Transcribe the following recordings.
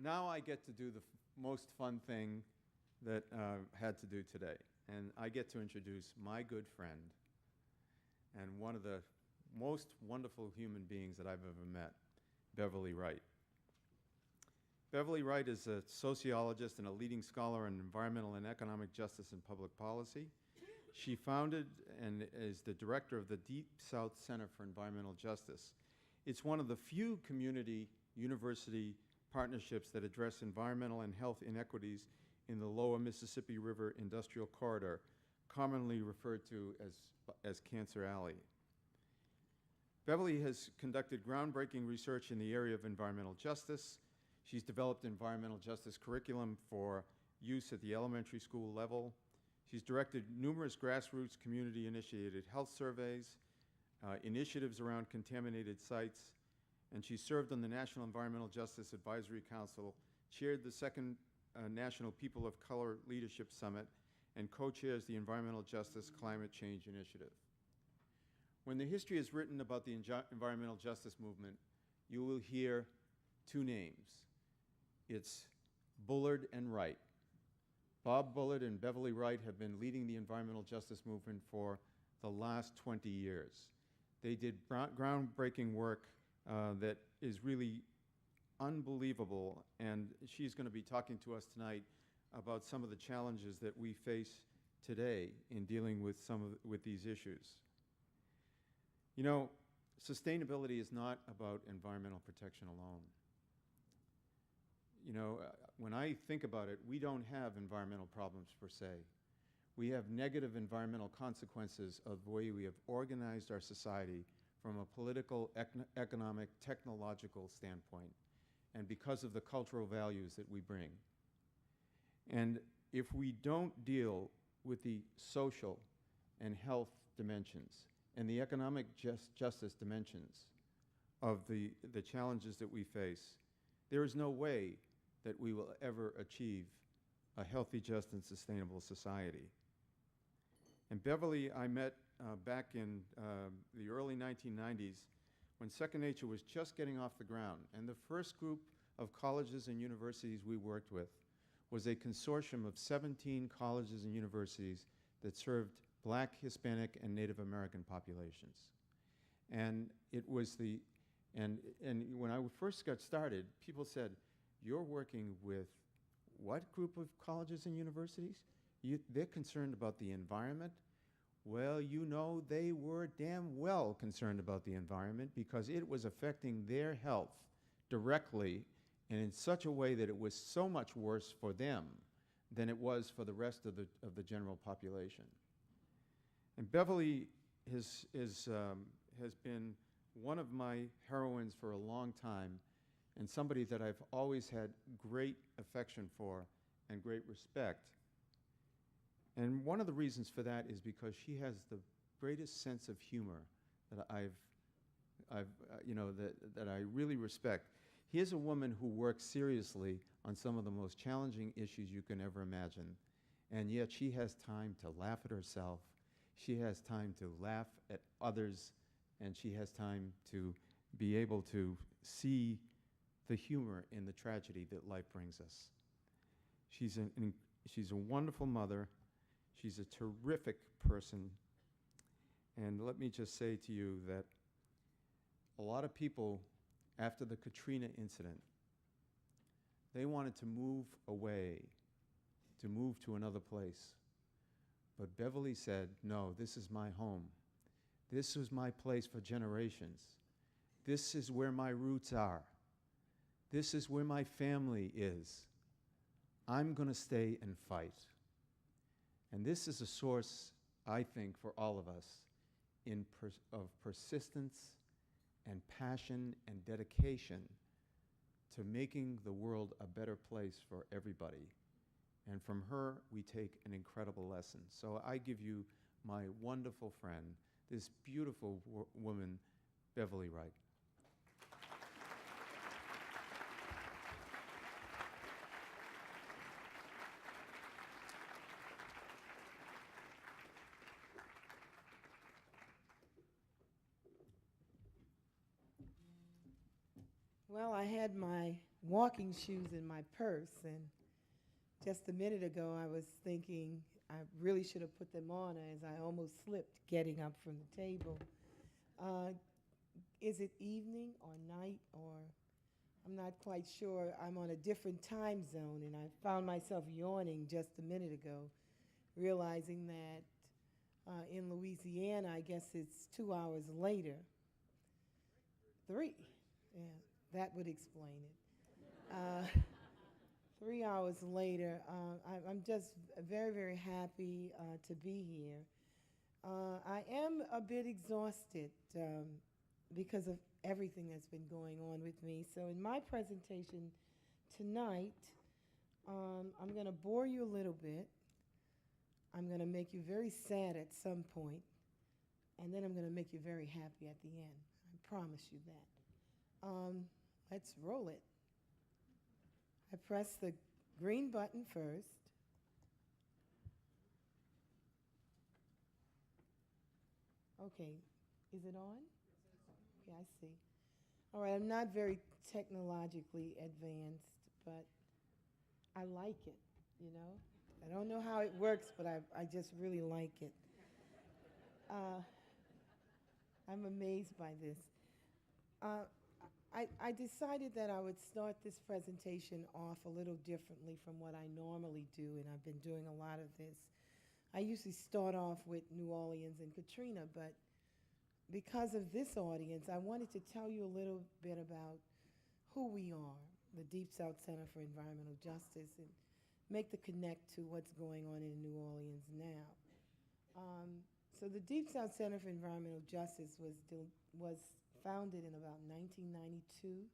now I get to do the most fun thing that I had to do today. And I get to introduce my good friend and one of the most wonderful human beings that I've ever met, Beverly Wright. Beverly Wright is a sociologist and a leading scholar in environmental and economic justice and public policy. She founded and is the director of the Deep South Center for Environmental Justice. It's one of the few community university partnerships that address environmental and health inequities in the lower Mississippi River Industrial Corridor, commonly referred to as Cancer Alley. Beverly has conducted groundbreaking research in the area of environmental justice. She's developed environmental justice curriculum for use at the elementary school level. She's directed numerous grassroots community-initiated health surveys, initiatives around contaminated sites, and she served on the National Environmental Justice Advisory Council, chaired the second National People of Color Leadership Summit, and co-chairs the Environmental Justice Climate Change Initiative. When the history is written about the environmental justice movement, you will hear two names. It's Bullard and Wright. Bob Bullard and Beverly Wright have been leading the environmental justice movement for the last 20 years. They did groundbreaking work that is really unbelievable, and she's going to be talking to us tonight about some of the challenges that we face today in dealing with these issues. You know, sustainability is not about environmental protection alone. You know, when I think about it, we don't have environmental problems per se. We have negative environmental consequences of the way we have organized our society from a political, economic, technological standpoint, and because of the cultural values that we bring. And if we don't deal with the social and health dimensions and the economic justice dimensions of the challenges that we face, there is no way that we will ever achieve a healthy, just, and sustainable society. And Beverly, I met back in the early 1990s when Second Nature was just getting off the ground. And the first group of colleges and universities we worked with was a consortium of 17 colleges and universities that served Black, Hispanic, and Native American populations. And it was and when I first got started, people said, "You're working with what group of colleges and universities? They're concerned about the environment?" Well, you know, they were damn well concerned about the environment because it was affecting their health directly and in such a way that it was so much worse for them than it was for the rest of the general population. And Beverly has been one of my heroines for a long time, and somebody that I've always had great affection for and great respect. And one of the reasons for that is because she has the greatest sense of humor that that I really respect. Here's a woman who works seriously on some of the most challenging issues you can ever imagine, and yet she has time to laugh at herself, she has time to laugh at others, and she has time to be able to see the humor in the tragedy that life brings us. She's a wonderful mother. She's a terrific person. And let me just say to you that a lot of people, after the Katrina incident, they wanted to move away, to move to another place. But Beverly said, "No, this is my home. This is my place for generations. This is where my roots are. This is where my family is. I'm going to stay and fight." And this is a source, I think, for all of us of persistence and passion and dedication to making the world a better place for everybody. And from her, we take an incredible lesson. So I give you my wonderful friend, this beautiful woman, Beverly Wright. Well, I had my walking shoes in my purse. And just a minute ago, I was thinking I really should have put them on as I almost slipped getting up from the table. Is it evening or night, or I'm not quite sure. I'm on a different time zone, and I found myself yawning just a minute ago, realizing that in Louisiana, I guess it's 2 hours later. 3. Yeah, that would explain it. 3 hours later, I'm just very, very happy to be here. I am a bit exhausted because of everything that's been going on with me. So in my presentation tonight, I'm going to bore you a little bit. I'm going to make you very sad at some point, and then I'm going to make you very happy at the end. I promise you that. Let's roll it. I press the green button first. Okay, is it on? Okay, I see. All right, I'm not very technologically advanced, but I like it, you know? I don't know how it works, but I just really like it. I'm amazed by this. I decided that I would start this presentation off a little differently from what I normally do, and I've been doing a lot of this. I usually start off with New Orleans and Katrina, but because of this audience, I wanted to tell you a little bit about who we are, the Deep South Center for Environmental Justice, and make the connect to what's going on in New Orleans now. So the Deep South Center for Environmental Justice was founded in about 1992,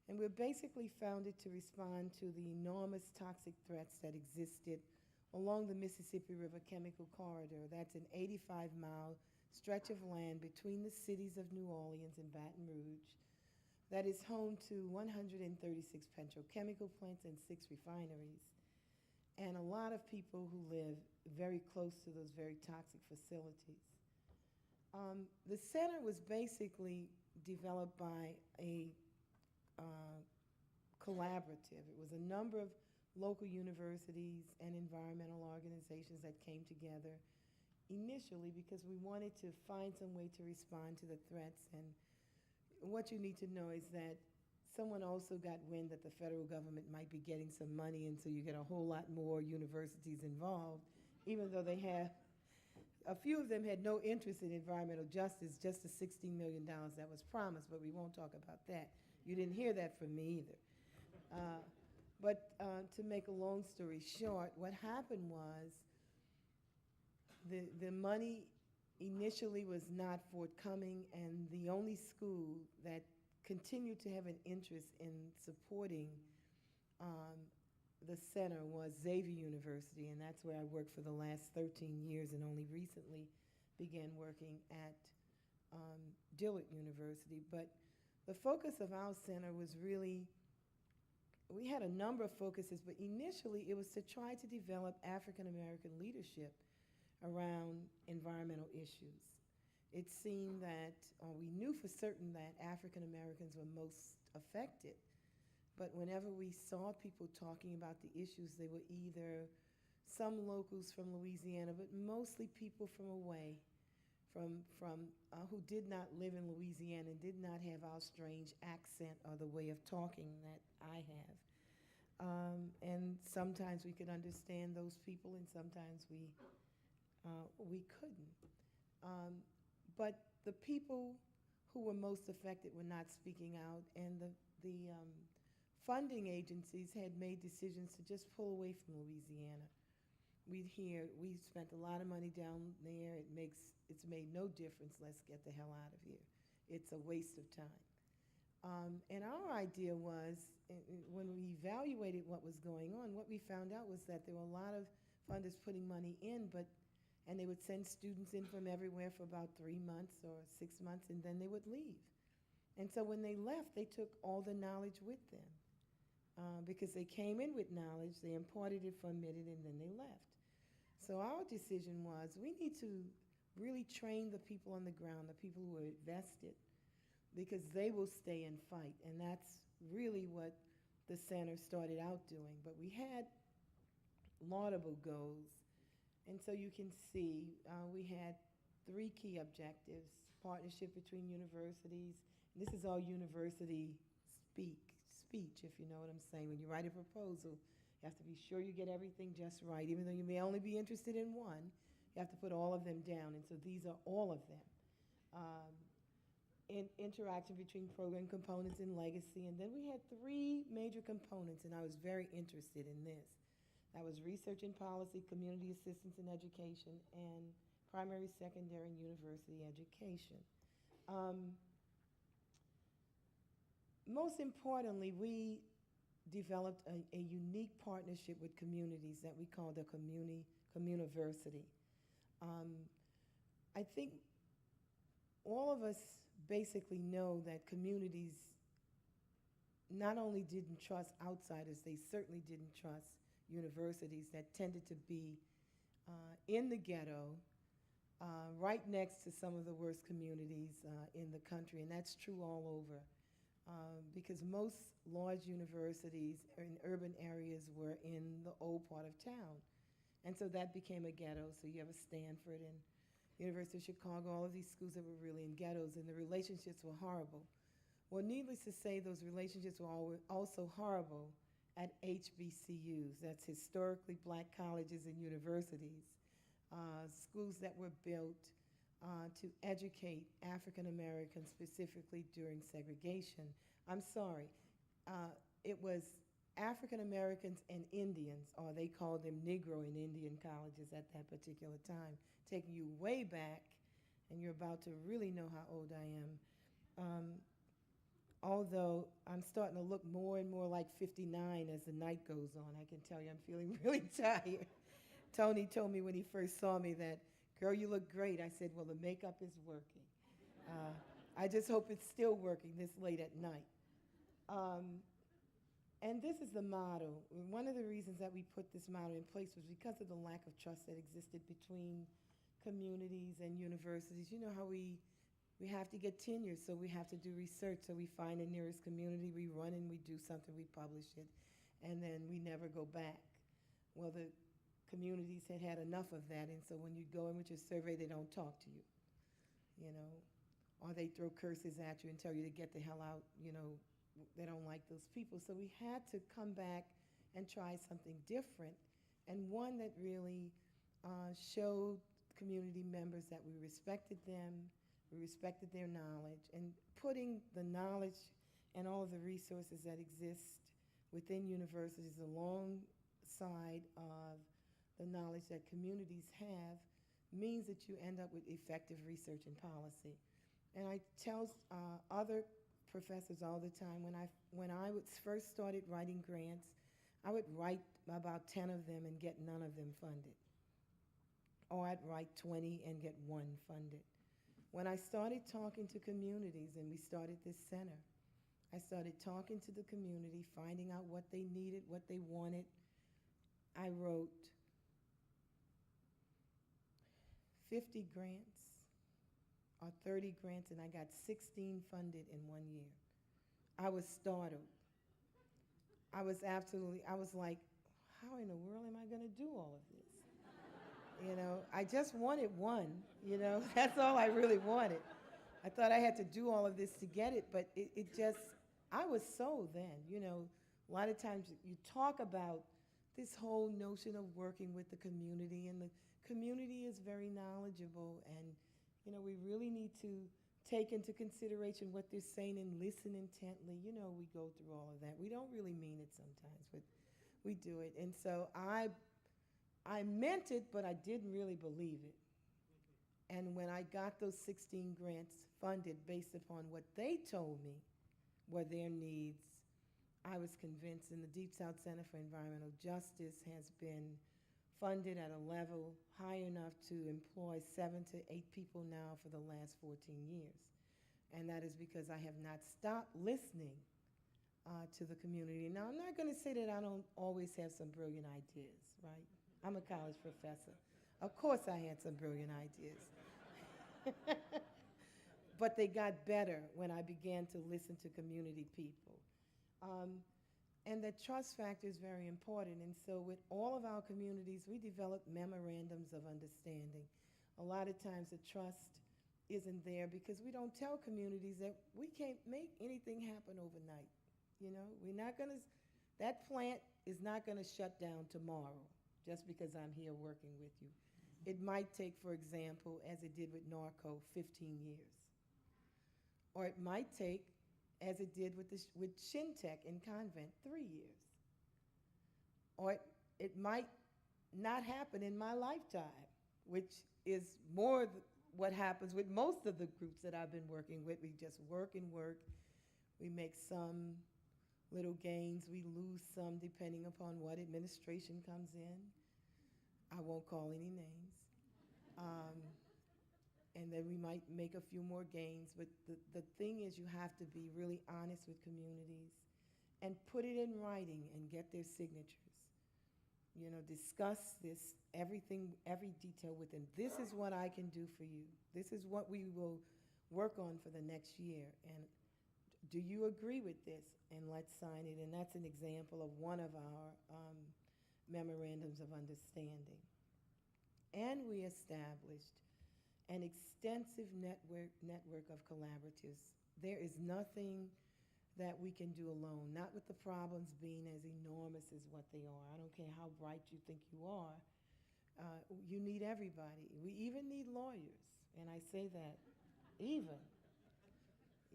and we're basically founded to respond to the enormous toxic threats that existed along the Mississippi River Chemical Corridor. That's an 85-mile stretch of land between the cities of New Orleans and Baton Rouge that is home to 136 petrochemical plants and 6 refineries, and a lot of people who live very close to those very toxic facilities. The center was basically developed by a collaborative. It was a number of local universities and environmental organizations that came together initially because we wanted to find some way to respond to the threats. And what you need to know is that someone also got wind that the federal government might be getting some money, and so you get a whole lot more universities involved, even though they have, a few of them had no interest in environmental justice, just the $16 million that was promised, but we won't talk about that. You didn't hear that from me either. But to make a long story short, what happened was the money initially was not forthcoming, and the only school that continued to have an interest in supporting the center was Xavier University, and that's where I worked for the last 13 years and only recently began working at Dillard University. But the focus of our center was really, we had a number of focuses, but initially it was to try to develop African American leadership around environmental issues. It seemed that, or we knew for certain that African Americans were most affected, but whenever we saw people talking about the issues, they were either some locals from Louisiana, but mostly people from away, who did not live in Louisiana and did not have our strange accent or the way of talking that I have. And sometimes we could understand those people, and sometimes we couldn't. But the people who were most affected were not speaking out, and the funding agencies had made decisions to just pull away from Louisiana. We spent a lot of money down there. It's made no difference. Let's get the hell out of here. It's a waste of time. And our idea was, when we evaluated what was going on, what we found out was that there were a lot of funders putting money in, and they would send students in from everywhere for about 3 months or 6 months, and then they would leave. And so when they left, they took all the knowledge with them because they came in with knowledge, they imparted it for a minute, and then they left. So our decision was, we need to really train the people on the ground, the people who are vested, because they will stay and fight. And that's really what the center started out doing. But we had laudable goals. And so you can see we had 3 key objectives: partnership between universities. This is all university speech, if you know what I'm saying. When you write a proposal, you have to be sure you get everything just right. Even though you may only be interested in one, you have to put all of them down. And so these are all of them. Interaction between program components and legacy. And then we had 3 major components, and I was very interested in this. That was research and policy, community assistance and education, and primary, secondary, and university education. Most importantly, we developed a unique partnership with communities that we called a communiversity. I think all of us basically know that communities not only didn't trust outsiders, they certainly didn't trust universities that tended to be in the ghetto, right next to some of the worst communities in the country, and that's true all over. Because most large universities in urban areas were in the old part of town. And so that became a ghetto. So you have a Stanford and University of Chicago, all of these schools that were really in ghettos, and the relationships were horrible. Well, needless to say, those relationships were also horrible at HBCUs. That's historically black colleges and universities, schools that were built to educate African Americans specifically during segregation. I'm sorry, it was African Americans and Indians, or they called them Negro and Indian colleges at that particular time, taking you way back, and you're about to really know how old I am. Although I'm starting to look more and more like 59 as the night goes on. I can tell you I'm feeling really tired. Tony told me when he first saw me that, "Girl, you look great." I said, "Well, the makeup is working." I just hope it's still working this late at night. And this is the model. One of the reasons that we put this model in place was because of the lack of trust that existed between communities and universities. You know how we have to get tenure, so we have to do research. So we find the nearest community, we run and we do something, we publish it, and then we never go back. Well, the communities had had enough of that, and so when you go in with your survey, they don't talk to you, you know, or they throw curses at you and tell you to get the hell out, you know, they don't like those people. So we had to come back and try something different, and one that really showed community members that we respected them, we respected their knowledge, and putting the knowledge and all of the resources that exist within universities alongside of the knowledge that communities have means that you end up with effective research and policy. And I tell other professors all the time, when I first started writing grants, I would write about 10 of them and get none of them funded. Or I'd write 20 and get 1 funded. When I started talking to communities and we started this center, I started talking to the community, finding out what they needed, what they wanted. I wrote 50 grants or 30 grants, and I got 16 funded in 1 year. I was startled. I was like, how in the world am I going to do all of this? You know, I just wanted 1, you know, that's all I really wanted. I thought I had to do all of this to get it, but it just, I was sold then, you know. A lot of times you talk about this whole notion of working with the community, and the community is very knowledgeable, and, you know, we really need to take into consideration what they're saying and listen intently. You know, we go through all of that. We don't really mean it sometimes, but we do it. And so I meant it, but I didn't really believe it. And when I got those 16 grants funded based upon what they told me were their needs, I was convinced. And the Deep South Center for Environmental Justice has been funded at a level high enough to employ 7 to 8 people now for the last 14 years. And that is because I have not stopped listening to the community. Now, I'm not going to say that I don't always have some brilliant ideas, right? I'm a college professor. Of course I had some brilliant ideas. But they got better when I began to listen to community people. And the trust factor is very important. And so with all of our communities, we develop memorandums of understanding. A lot of times the trust isn't there because we don't tell communities that we can't make anything happen overnight. You know, we're not going to, that plant is not going to shut down tomorrow just because I'm here working with you. It might take, for example, as it did with Norco, 15 years. Or it might take, as it did with Shintech in Convent, 3 years. Or it might not happen in my lifetime, which is more what happens with most of the groups that I've been working with. We just work and work. We make some little gains. We lose some depending upon what administration comes in. I won't call any names. And then we might make a few more gains. But the thing is, you have to be really honest with communities and put it in writing and get their signatures. You know, discuss this, everything, every detail with them. This is what I can do for you. This is what we will work on for the next year. And do you agree with this? And let's sign it. And that's an example of one of our memorandums of understanding. And we established an extensive network of collaboratives. There is nothing that we can do alone, not with the problems being as enormous as what they are. I don't care how bright you think you are. You need everybody. We even need lawyers, and I say that even.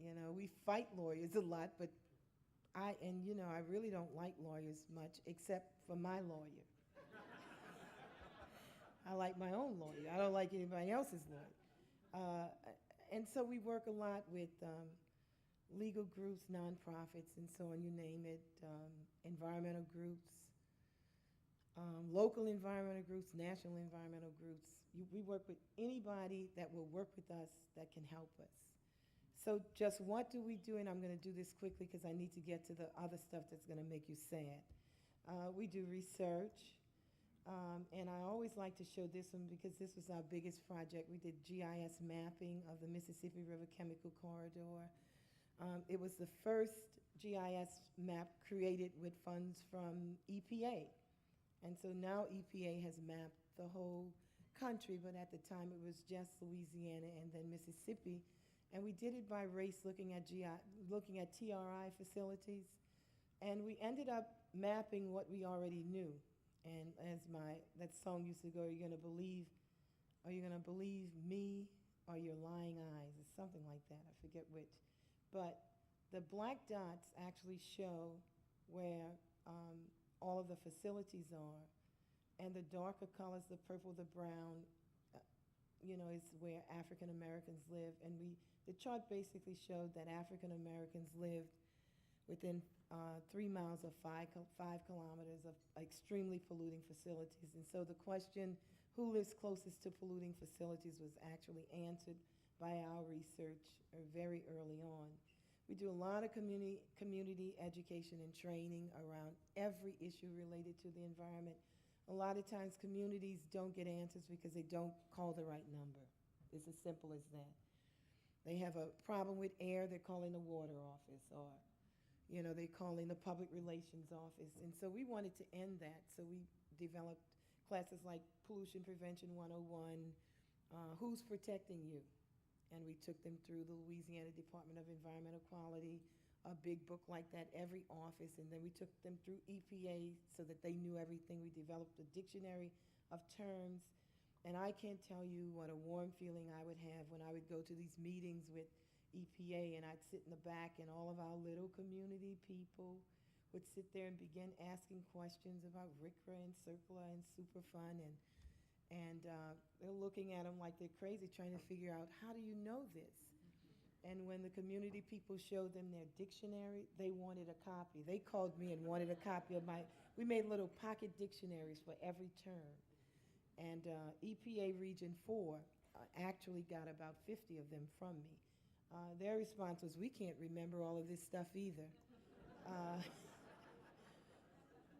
You know, we fight lawyers a lot, but I really don't like lawyers much, except for my lawyer. I like my own lawyer. I don't like anybody else's lawyer. And so we work a lot with legal groups, nonprofits, and so on, you name it, environmental groups, local environmental groups, national environmental groups. We work with anybody that will work with us that can help us. So just what do we do? And I'm going to do this quickly because I need to get to the other stuff that's going to make you sad. We do research. And I always like to show this one because this was our biggest project. We did GIS mapping of the Mississippi River Chemical Corridor. It was the first GIS map created with funds from EPA. And so now EPA has mapped the whole country, but at the time it was just Louisiana and then Mississippi. And we did it by race, looking at TRI facilities. And we ended up mapping what we already knew. And as that song used to go, are you going to believe me or your lying eyes? It's something like that. I forget which. But the black dots actually show where all of the facilities are. And the darker colors, the purple, the brown, is where African Americans live. And the chart basically showed that African Americans lived within 3 miles of 5 kilometers of extremely polluting facilities. And so the question, who lives closest to polluting facilities, was actually answered by our research very early on. We do a lot of community education and training around every issue related to the environment. A lot of times communities don't get answers because they don't call the right number. It's as simple as that. They have a problem with air, they're calling the water office, or they call in the public relations office. And so we wanted to end that. So we developed classes like Pollution Prevention 101, Who's Protecting You? And we took them through the Louisiana Department of Environmental Quality, a big book like that, every office. And then we took them through EPA so that they knew everything. We developed a dictionary of terms. And I can't tell you what a warm feeling I would have when I would go to these meetings with EPA, and I'd sit in the back, and all of our little community people would sit there and begin asking questions about RCRA and CERCLA and Superfund, and they're looking at them like they're crazy, trying to figure out, how do you know this? And when the community people showed them their dictionary, they wanted a copy. They called me and wanted a copy of we made little pocket dictionaries for every term. And EPA Region 4 actually got about 50 of them from me. Their response was, we can't remember all of this stuff either.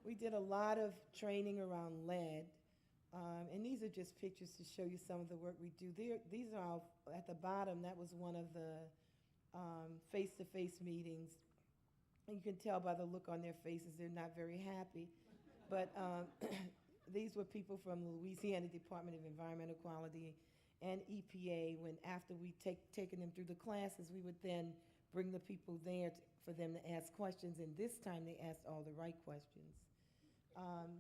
We did a lot of training around lead. And these are just pictures to show you some of the work we do. These are all, at the bottom, that was one of the face-to-face meetings You can tell by the look on their faces they're not very happy. But these were people from the Louisiana Department of Environmental Quality and EPA. When after we taken them through the classes, we would then bring the people there for them to ask questions. And this time they asked all the right questions.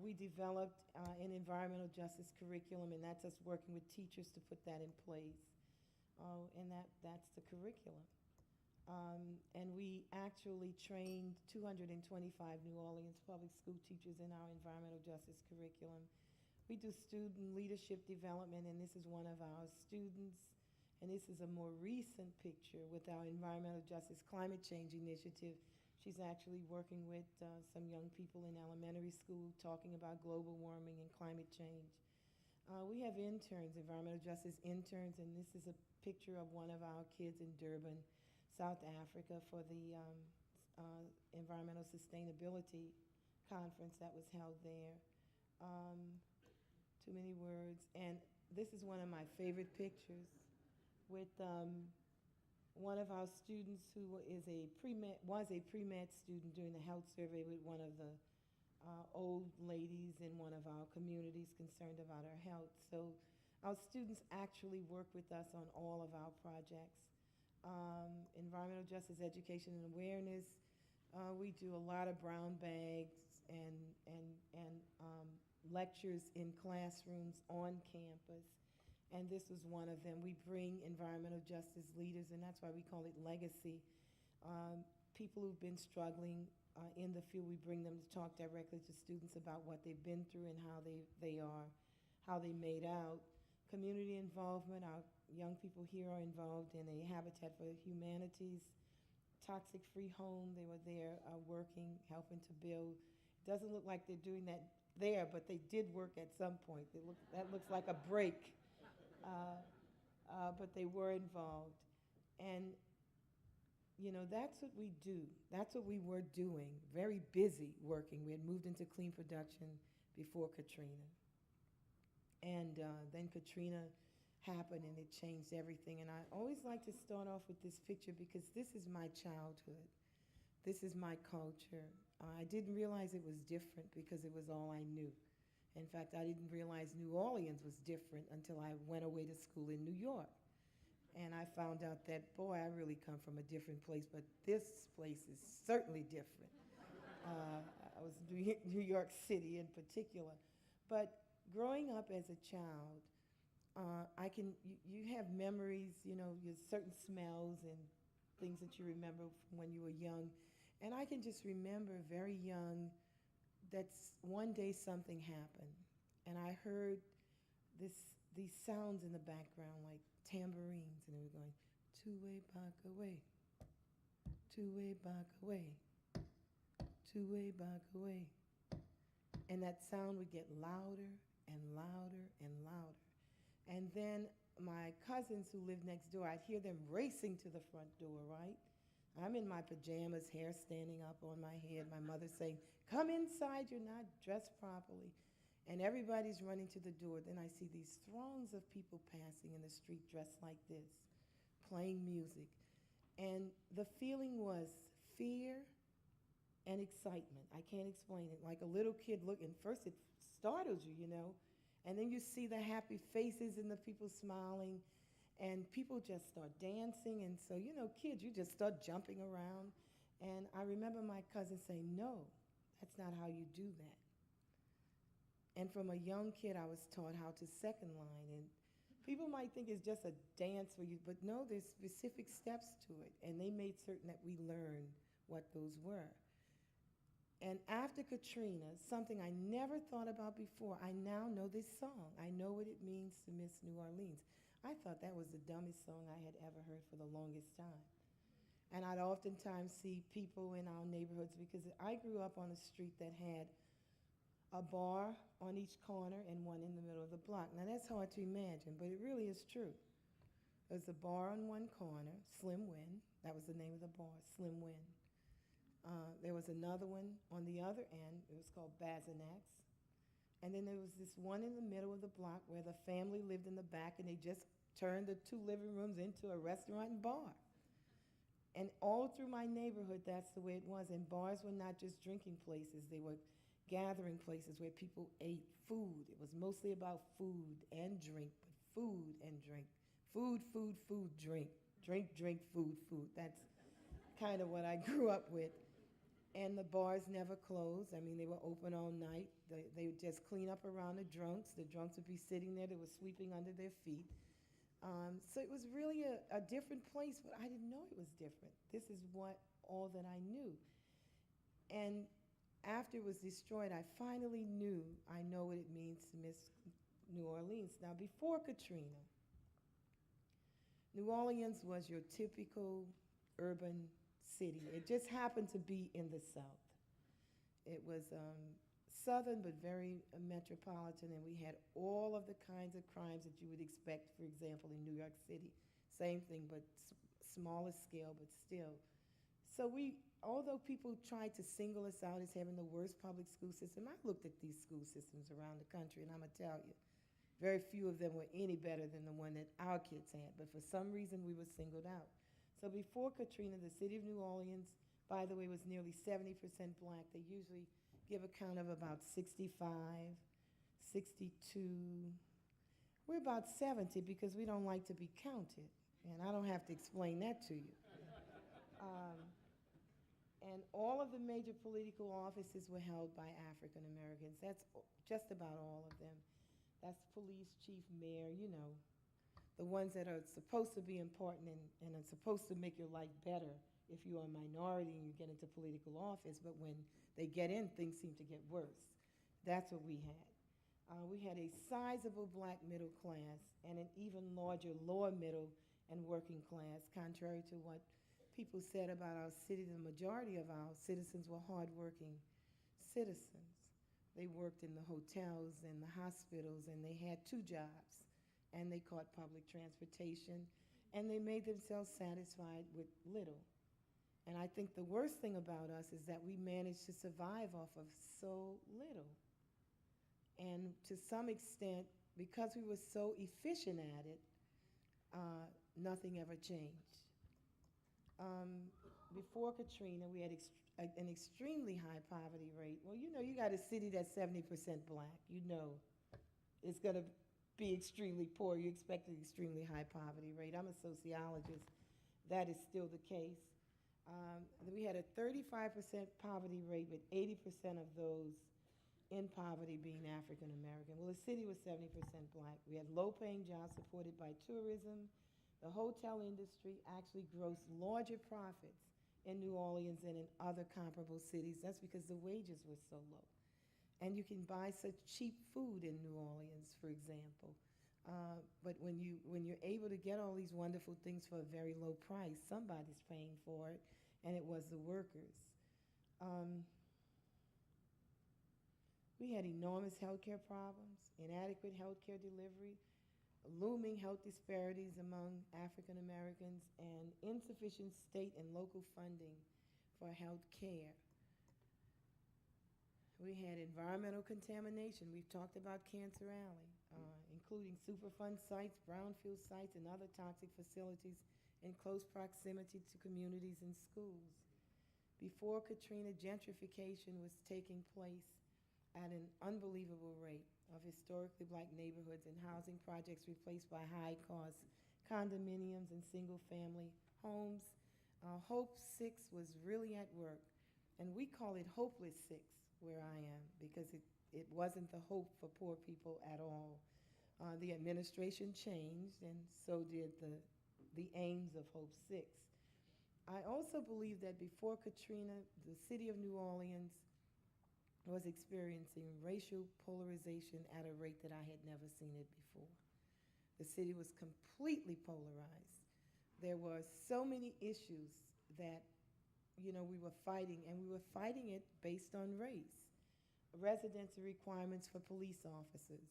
We developed an environmental justice curriculum, and that's us working with teachers to put that in place. And that's the curriculum. And we actually trained 225 New Orleans public school teachers in our environmental justice curriculum. We do student leadership development, and this is one of our students. And this is a more recent picture with our environmental justice climate change initiative. She's actually working with some young people in elementary school talking about global warming and climate change. We have interns, environmental justice interns, and this is a picture of one of our kids in Durban, South Africa, for the Environmental Sustainability Conference that was held there. Too many words. And this is one of my favorite pictures with one of our students who was a pre-med student doing the health survey with one of the old ladies in one of our communities concerned about her health. So our students actually work with us on all of our projects. Environmental justice education and awareness. We do a lot of brown bags and lectures in classrooms on campus. And this was one of them. We bring environmental justice leaders, and that's why we call it legacy. People who've been struggling in the field, we bring them to talk directly to students about what they've been through and how how they made out. Community involvement, our young people here are involved in a Habitat for Humanity's toxic-free home. They were there working, helping to build. It doesn't look like they're doing that there, but they did work at some point. That looks like a break, but they were involved. And, you know, that's what we do. That's what we were doing, very busy working. We had moved into clean production before Katrina. And then Katrina happened, and it changed everything. And I always like to start off with this picture because this is my childhood. This is my culture. I didn't realize it was different because it was all I knew. In fact, I didn't realize New Orleans was different until I went away to school in New York. And I found out that, boy, I really come from a different place, but this place is certainly different. I was in New York City in particular. But growing up as a child, you have memories, you know, your certain smells and things that you remember from when you were young. And I can just remember very young that one day something happened. And I heard these sounds in the background like tambourines. And they were going, two-way back away, two-way back away, two-way back away. And that sound would get louder and louder and louder. And then my cousins who lived next door, I'd hear them racing to the front door, right? I'm in my pajamas, hair standing up on my head. My mother saying, come inside, you're not dressed properly. And everybody's running to the door. Then I see these throngs of people passing in the street dressed like this, playing music. And the feeling was fear and excitement. I can't explain it. Like a little kid looking, first it startles you, you know. And then you see the happy faces and the people smiling, and people just start dancing. And so, you know, kids, you just start jumping around. And I remember my cousin saying, no, that's not how you do that. And from a young kid, I was taught how to second line. And people might think it's just a dance for you, but no, there's specific steps to it. And they made certain that we learned what those were. And after Katrina, something I never thought about before, I now know this song. I know what it means to miss New Orleans. I thought that was the dumbest song I had ever heard for the longest time. And I'd oftentimes see people in our neighborhoods, because I grew up on a street that had a bar on each corner and one in the middle of the block. Now that's hard to imagine, but it really is true. There's a bar on one corner, Slim Win. That was the name of the bar, Slim Win. There was another one on the other end. It was called Bazinak's. And then there was this one in the middle of the block where the family lived in the back, and they just turned the 2 living rooms into a restaurant and bar. And all through my neighborhood, that's the way it was. And bars were not just drinking places, they were gathering places where people ate food. It was mostly about food and drink, but food and drink. Food, food, food, drink. Drink, drink, food, food. That's kind of what I grew up with. And the bars never closed. I mean, they were open all night. They would just clean up around the drunks. The drunks would be sitting there. They were sweeping under their feet. So it was really a different place, but I didn't know it was different. This is all that I knew. And after it was destroyed, I finally knew I know what it means to miss New Orleans. Now, before Katrina, New Orleans was your typical urban city. It just happened to be in the South. It was southern but very metropolitan, and we had all of the kinds of crimes that you would expect, for example, in New York City. Same thing, but smaller scale, but still. So although people tried to single us out as having the worst public school system, I looked at these school systems around the country, and I'm going to tell you, very few of them were any better than the one that our kids had, but for some reason we were singled out. So before Katrina, the city of New Orleans, by the way, was nearly 70% black. They usually give a count of about 65, 62. We're about 70 because we don't like to be counted, and I don't have to explain that to you. And all of the major political offices were held by African Americans. That's just about all of them. That's police, chief, mayor, the ones that are supposed to be important and are supposed to make your life better if you're a minority and you get into political office, but when they get in, things seem to get worse. That's what we had. We had a sizable black middle class and an even larger lower middle and working class, contrary to what people said about our city. The majority of our citizens were hardworking citizens. They worked in the hotels and the hospitals, and they had 2 jobs, and they caught public transportation, and they made themselves satisfied with little. And I think the worst thing about us is that we managed to survive off of so little. And to some extent, because we were so efficient at it, nothing ever changed. Before Katrina, we had an extremely high poverty rate. Well, you got a city that's 70% black. It's going to be extremely poor. You expect an extremely high poverty rate. I'm a sociologist. That is still the case. We had a 35% poverty rate, with 80% of those in poverty being African American. Well, the city was 70% black. We had low-paying jobs supported by tourism. The hotel industry actually grossed larger profits in New Orleans than in other comparable cities. That's because the wages were so low. And you can buy such cheap food in New Orleans, for example. But when you're able to get all these wonderful things for a very low price, somebody's paying for it, and it was the workers. We had enormous healthcare problems, inadequate healthcare delivery, looming health disparities among African Americans, and insufficient state and local funding for health care. We had environmental contamination. We've talked about Cancer Alley, including Superfund sites, brownfield sites, and other toxic facilities in close proximity to communities and schools. Before Katrina, gentrification was taking place at an unbelievable rate of historically black neighborhoods and housing projects replaced by high-cost condominiums and single-family homes. Hope 6 was really at work, and we call it Hopeless 6 where I am, because it wasn't the hope for poor people at all. The administration changed, and so did the aims of Hope 6. I also believe that before Katrina, the city of New Orleans was experiencing racial polarization at a rate that I had never seen it before. The city was completely polarized. There were so many issues that, we were fighting, and we were fighting it based on race. Residency requirements for police officers,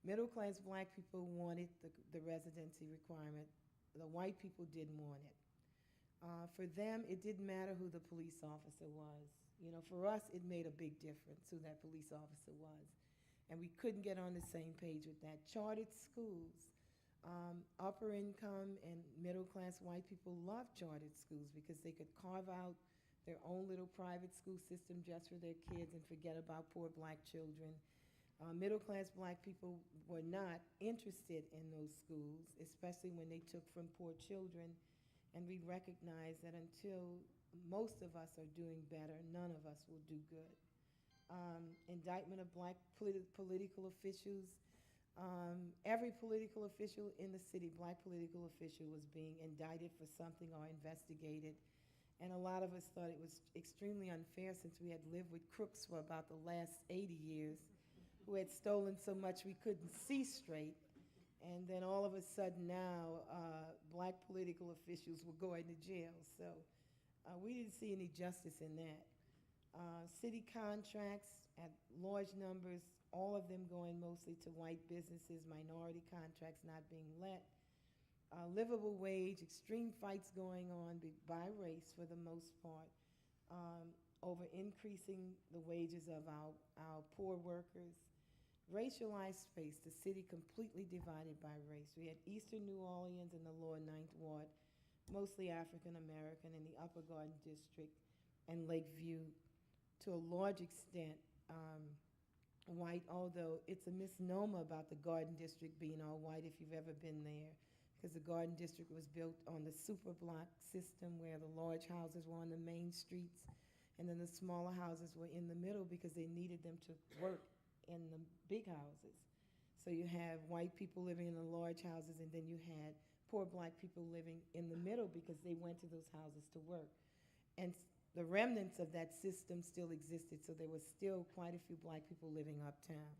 Middle-class black people wanted the residency requirement. The white people didn't want it. For them, it didn't matter who the police officer was. For us, it made a big difference who that police officer was. And we couldn't get on the same page with that. Chartered schools Upper income and middle class white people loved chartered schools because they could carve out their own little private school system just for their kids and forget about poor black children. Middle class black people were not interested in those schools, especially when they took from poor children. And we recognize that until most of us are doing better, none of us will do good. Indictment of black political officials. Every political official in the city, black political official, was being indicted for something or investigated. And a lot of us thought it was extremely unfair since we had lived with crooks for about the last 80 years who had stolen so much we couldn't see straight. And then all of a sudden now, black political officials were going to jail. So we didn't see any justice in that. City contracts at large numbers, all of them going mostly to white businesses, minority contracts not being let. Livable wage, extreme fights going on by race for the most part, over increasing the wages of our poor workers. Racialized space, the city completely divided by race. We had Eastern New Orleans and the lower Ninth Ward, mostly African American, in the Upper Garden District and Lakeview, to a large extent white, although it's a misnomer about the Garden District being all white if you've ever been there, because the Garden District was built on the super block system where the large houses were on the main streets and then the smaller houses were in the middle because they needed them to work in the big houses. So you have white people living in the large houses, and then you had poor black people living in the middle because they went to those houses to work. And the remnants of that system still existed, so there was still quite a few black people living uptown.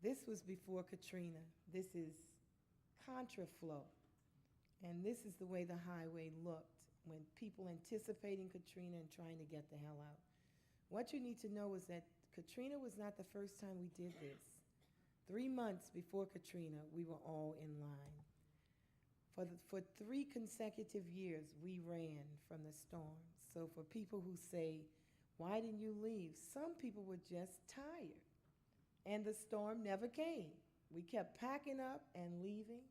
This was before Katrina. This is contraflow. And this is the way the highway looked when people anticipating Katrina and trying to get the hell out. What you need to know is that Katrina was not the first time we did this. 3 months before Katrina, we were all in line. For 3 consecutive years, we ran from the storms. So for people who say, why didn't you leave? Some people were just tired. And the storm never came. We kept packing up and leaving.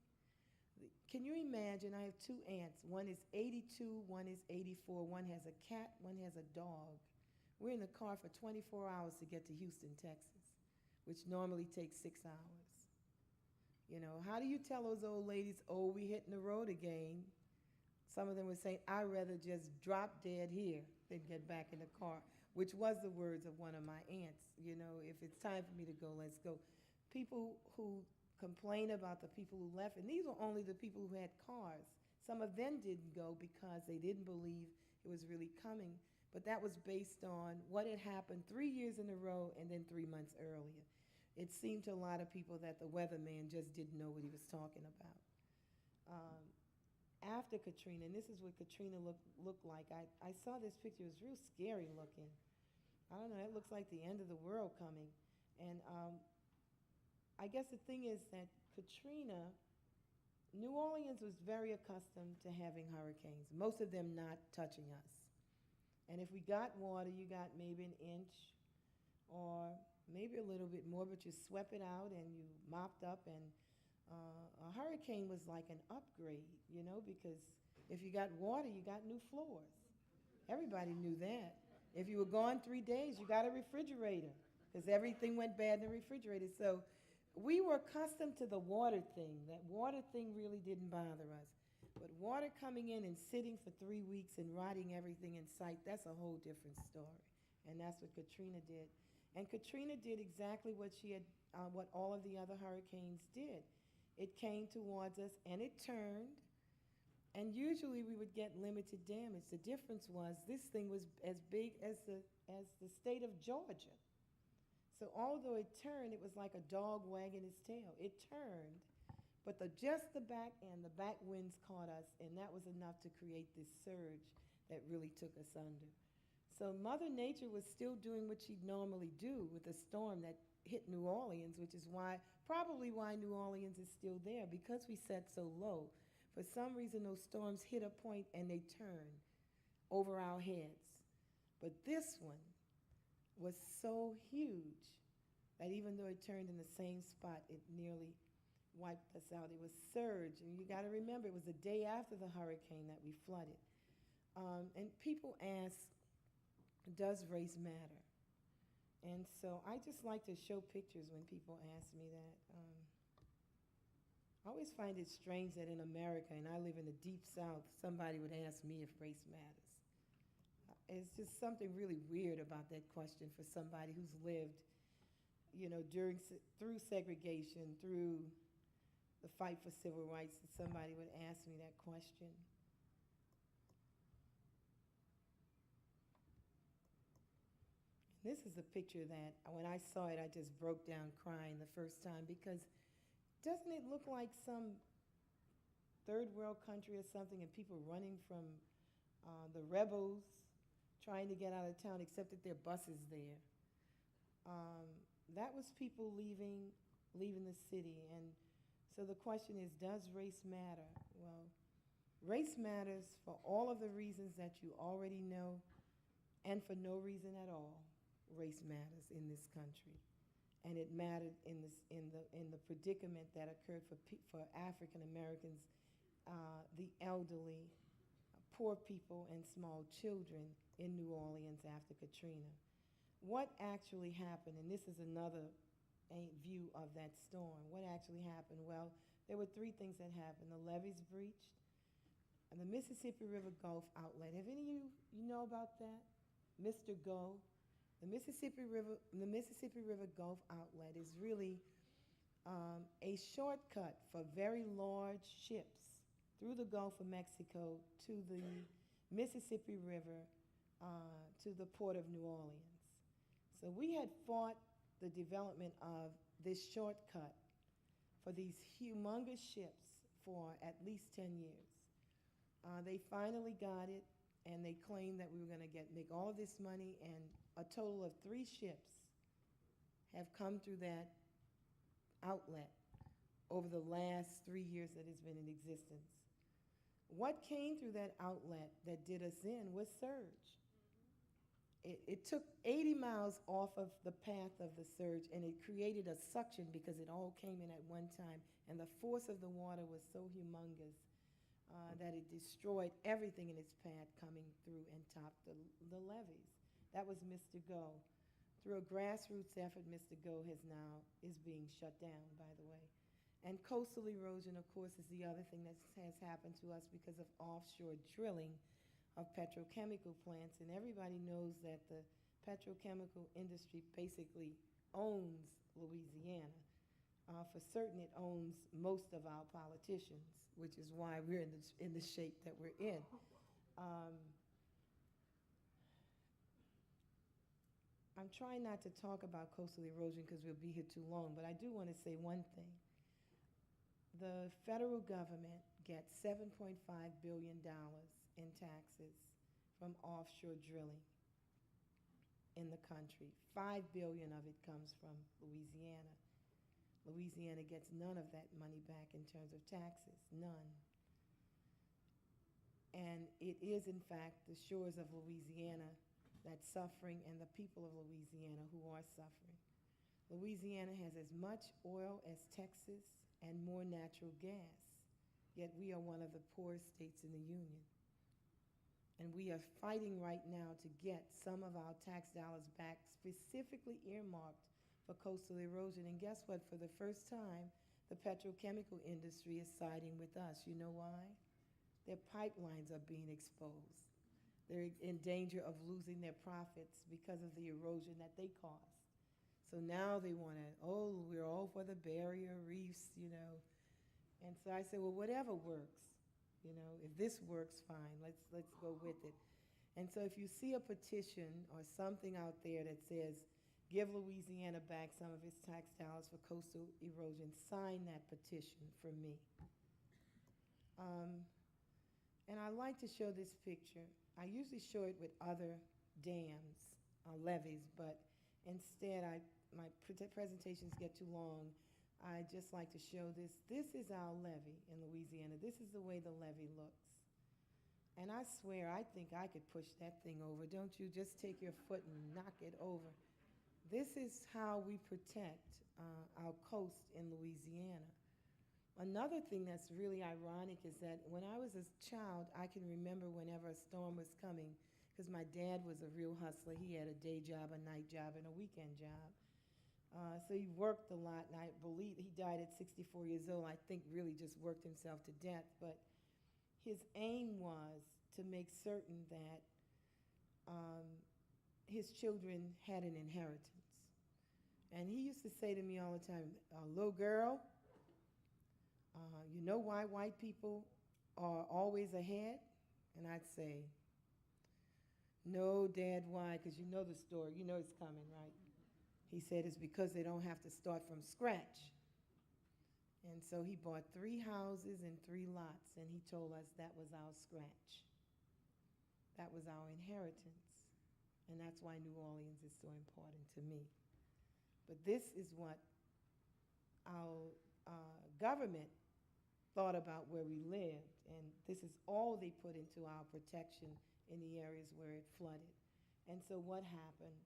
Can you imagine? I have 2 aunts. One is 82, one is 84. One has a cat, one has a dog. We're in the car for 24 hours to get to Houston, Texas, which normally takes 6 hours. You know, how do you tell those old ladies, oh, we hitting the road again? Some of them would say, I'd rather just drop dead here than get back in the car, which was the words of one of my aunts. You know, if it's time for me to go, let's go. People who complain about the people who left, and these were only the people who had cars. Some of them didn't go because they didn't believe it was really coming, but that was based on what had happened 3 years in a row and then 3 months earlier. It seemed to a lot of people that the weatherman just didn't know what he was talking about. After Katrina, and this is what Katrina looked like. I saw this picture. It was real scary looking. I don't know. It looks like the end of the world coming. And I guess the thing is that Katrina, New Orleans was very accustomed to having hurricanes, most of them not touching us. And if we got water, you got maybe an inch or maybe a little bit more, but you swept it out and you mopped up. And a hurricane was like an upgrade, you know, because if you got water, you got new floors. Everybody knew that. If you were gone 3 days, you got a refrigerator because everything went bad in the refrigerator. So we were accustomed to the water thing. That water thing really didn't bother us. But water coming in and sitting for 3 weeks and rotting everything in sight, that's a whole different story. And that's what Katrina did. And Katrina did exactly what what all of the other hurricanes did. It came towards us and it turned. And usually we would get limited damage. The difference was this thing was as big as the state of Georgia. So although it turned, it was like a dog wagging its tail. It turned, but just the back end, the back winds caught us, and that was enough to create this surge that really took us under. So Mother Nature was still doing what she'd normally do with a storm that hit New Orleans, which is probably why New Orleans is still there, because we sat so low. For some reason, those storms hit a point and they turned over our heads. But this one was so huge that even though it turned in the same spot, it nearly wiped us out. It was surge, and you got to remember, it was the day after the hurricane that we flooded. And people ask, does race matter? And so I just like to show pictures when people ask me that. I always find it strange that in America, and I live in the deep South, somebody would ask me if race matters. It's just something really weird about that question for somebody who's lived, through segregation, through the fight for civil rights, that somebody would ask me that question. This is a picture that when I saw it, I just broke down crying the first time, because doesn't it look like some third world country or something, and people running from the rebels trying to get out of town, except that there are buses there. That was people leaving the city. And so the question is, does race matter? Well, race matters for all of the reasons that you already know, and for no reason at all. Race matters in this country, and it mattered in the predicament that occurred for African Americans, the elderly, poor people, and small children in New Orleans after Katrina. What actually happened, and this is another view of that storm. What actually happened? Well, there were three things that happened. The levees breached, and the Mississippi River Gulf outlet. Have any of you know about that? Mr. Go. The Mississippi River Gulf outlet is really a shortcut for very large ships through the Gulf of Mexico to the Mississippi River, to the port of New Orleans. So we had fought the development of this shortcut for these humongous ships for at least 10 years. They finally got it, and they claimed that we were going to make all of this money, and a total of 3 ships have come through that outlet over the last 3 years that it's been in existence. What came through that outlet that did us in was surge. It took 80 miles off of the path of the surge, and it created a suction because it all came in at one time, and the force of the water was so humongous that it destroyed everything in its path coming through and topped the levees. That was Mr. Go. Through a grassroots effort, Mr. Go is being shut down, by the way. And coastal erosion, of course, is the other thing that has happened to us because of offshore drilling of petrochemical plants. And everybody knows that the petrochemical industry basically owns Louisiana. For certain, it owns most of our politicians, which is why we're in the shape that we're in. I'm trying not to talk about coastal erosion because we'll be here too long, but I do want to say one thing. The federal government gets $7.5 billion in taxes from offshore drilling in the country. $5 billion of it comes from Louisiana. Louisiana gets none of that money back in terms of taxes, none. And it is, in fact, the shores of Louisiana that's suffering, and the people of Louisiana who are suffering. Louisiana has as much oil as Texas and more natural gas, yet we are one of the poorest states in the Union. And we are fighting right now to get some of our tax dollars back, specifically earmarked for coastal erosion. And guess what? For the first time, the petrochemical industry is siding with us. You know why? Their pipelines are being exposed. They're in danger of losing their profits because of the erosion that they cause. So now they want to, we're all for the barrier reefs, And so I said, well, whatever works, if this works, fine, let's go with it. And so if you see a petition or something out there that says, give Louisiana back some of its tax dollars for coastal erosion, sign that petition for me. And I like to show this picture. I usually show it with other dams, levees, but instead my presentations get too long. I just like to show this. This is our levee in Louisiana. This is the way the levee looks. And I swear, I think I could push that thing over. Don't you? Just take your foot and knock it over. This is how we protect our coast in Louisiana. Another thing that's really ironic is that when I was a child, I can remember whenever a storm was coming, because my dad was a real hustler. He had a day job, a night job, and a weekend job. So he worked a lot, and I believe he died at 64 years old. I think really just worked himself to death. But his aim was to make certain that his children had an inheritance. And he used to say to me all the time, little girl, you know why white people are always ahead? And I'd say, no, Dad, why? Because you know the story. You know it's coming, right? He said it's because they don't have to start from scratch. And so he bought 3 houses and 3 lots, and he told us that was our scratch. That was our inheritance. And that's why New Orleans is so important to me. But this is what our government thought about where we lived, and this is all they put into our protection in the areas where it flooded. And so what happened?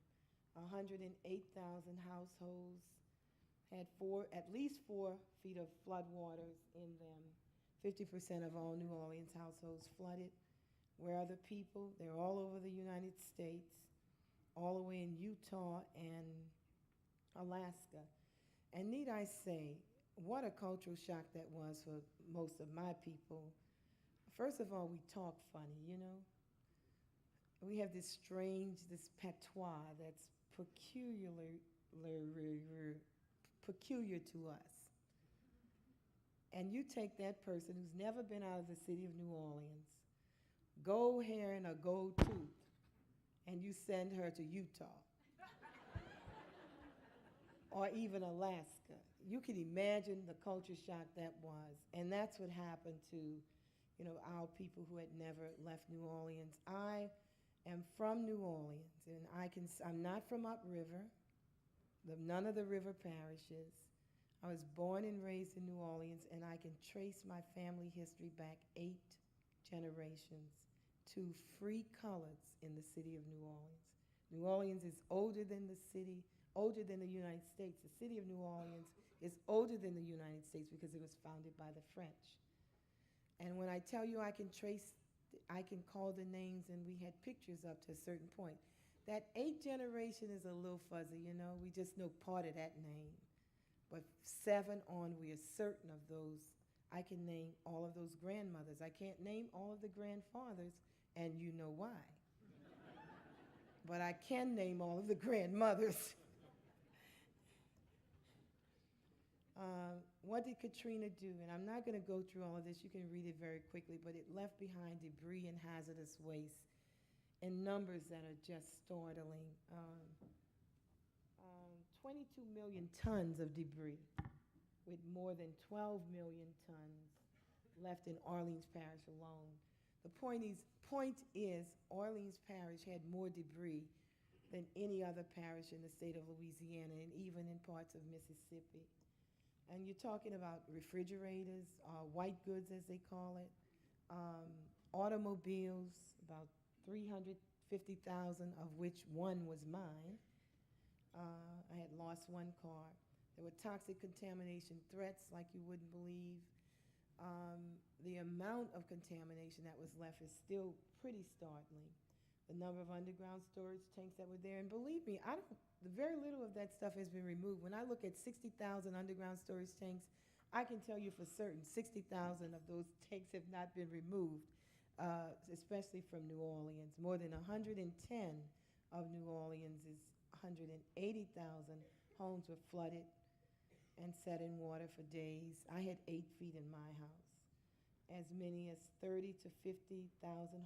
108,000 households had at least 4 feet of floodwaters in them. 50% of all New Orleans households flooded. Where are the people? They're all over the United States, all the way in Utah and Alaska. And need I say, what a cultural shock that was for most of my people. First of all, we talk funny, you know. We have this patois that's peculiar to us. And you take that person who's never been out of the city of New Orleans, gold hair and a gold tooth, and you send her to Utah or even Alaska. You can imagine the culture shock that was. And that's what happened to, you know, our people who had never left New Orleans. I am from New Orleans, and I'm not from upriver, none of the river parishes. I was born and raised in New Orleans, and I can trace my family history back 8 generations to free coloreds in the city of New Orleans. New Orleans is older than the United States. The city of New Orleans is older than the United States because it was founded by the French. And when I tell you I can call the names, and we had pictures up to a certain point. That 8 generation is a little fuzzy, you know. We just know part of that name. But 7 on, we are certain of those. I can name all of those grandmothers. I can't name all of the grandfathers, and you know why. But I can name all of the grandmothers. What did Katrina do? And I'm not going to go through all of this. You can read it very quickly. But it left behind debris and hazardous waste in numbers that are just startling. 22 million tons of debris, with more than 12 million tons left in Orleans Parish alone. The point is, Orleans Parish had more debris than any other parish in the state of Louisiana, and even in parts of Mississippi. And you're talking about refrigerators, white goods as they call it, automobiles, about 350,000 of which one was mine. I had lost 1 car. There were toxic contamination threats like you wouldn't believe. The amount of contamination that was left is still pretty startling. The number of underground storage tanks that were there, and believe me, very little of that stuff has been removed. When I look at 60,000 underground storage tanks, I can tell you for certain 60,000 of those tanks have not been removed, especially from New Orleans. More than 110 of New Orleans' 180,000 homes were flooded and set in water for days. I had 8 feet in my house. As many as 30 to 50,000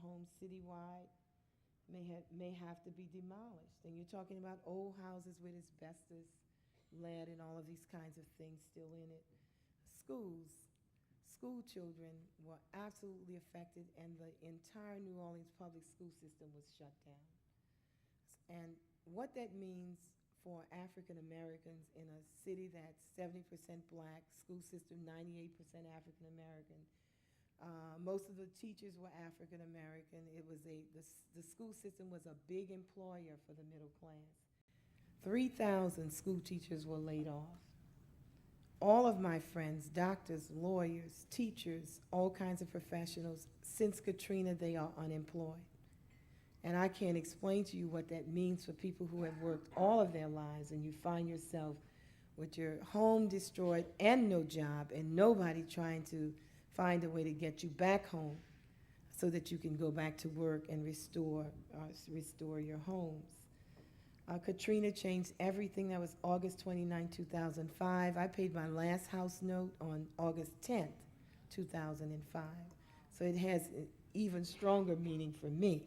homes citywide may have to be demolished. And you're talking about old houses with asbestos, lead, and all of these kinds of things still in it. School children were absolutely affected, and the entire New Orleans public school system was shut down. And what that means for African Americans in a city that's 70% black, school system 98% African American. Most of the teachers were African American. The school system was a big employer for the middle class. 3,000 school teachers were laid off. All of my friends, doctors, lawyers, teachers, all kinds of professionals, since Katrina, they are unemployed. And I can't explain to you what that means for people who have worked all of their lives and you find yourself with your home destroyed and no job and nobody trying to find a way to get you back home so that you can go back to work and restore your homes. Katrina changed everything. That was August 29, 2005. I paid my last house note on August 10th, 2005. So it has an even stronger meaning for me.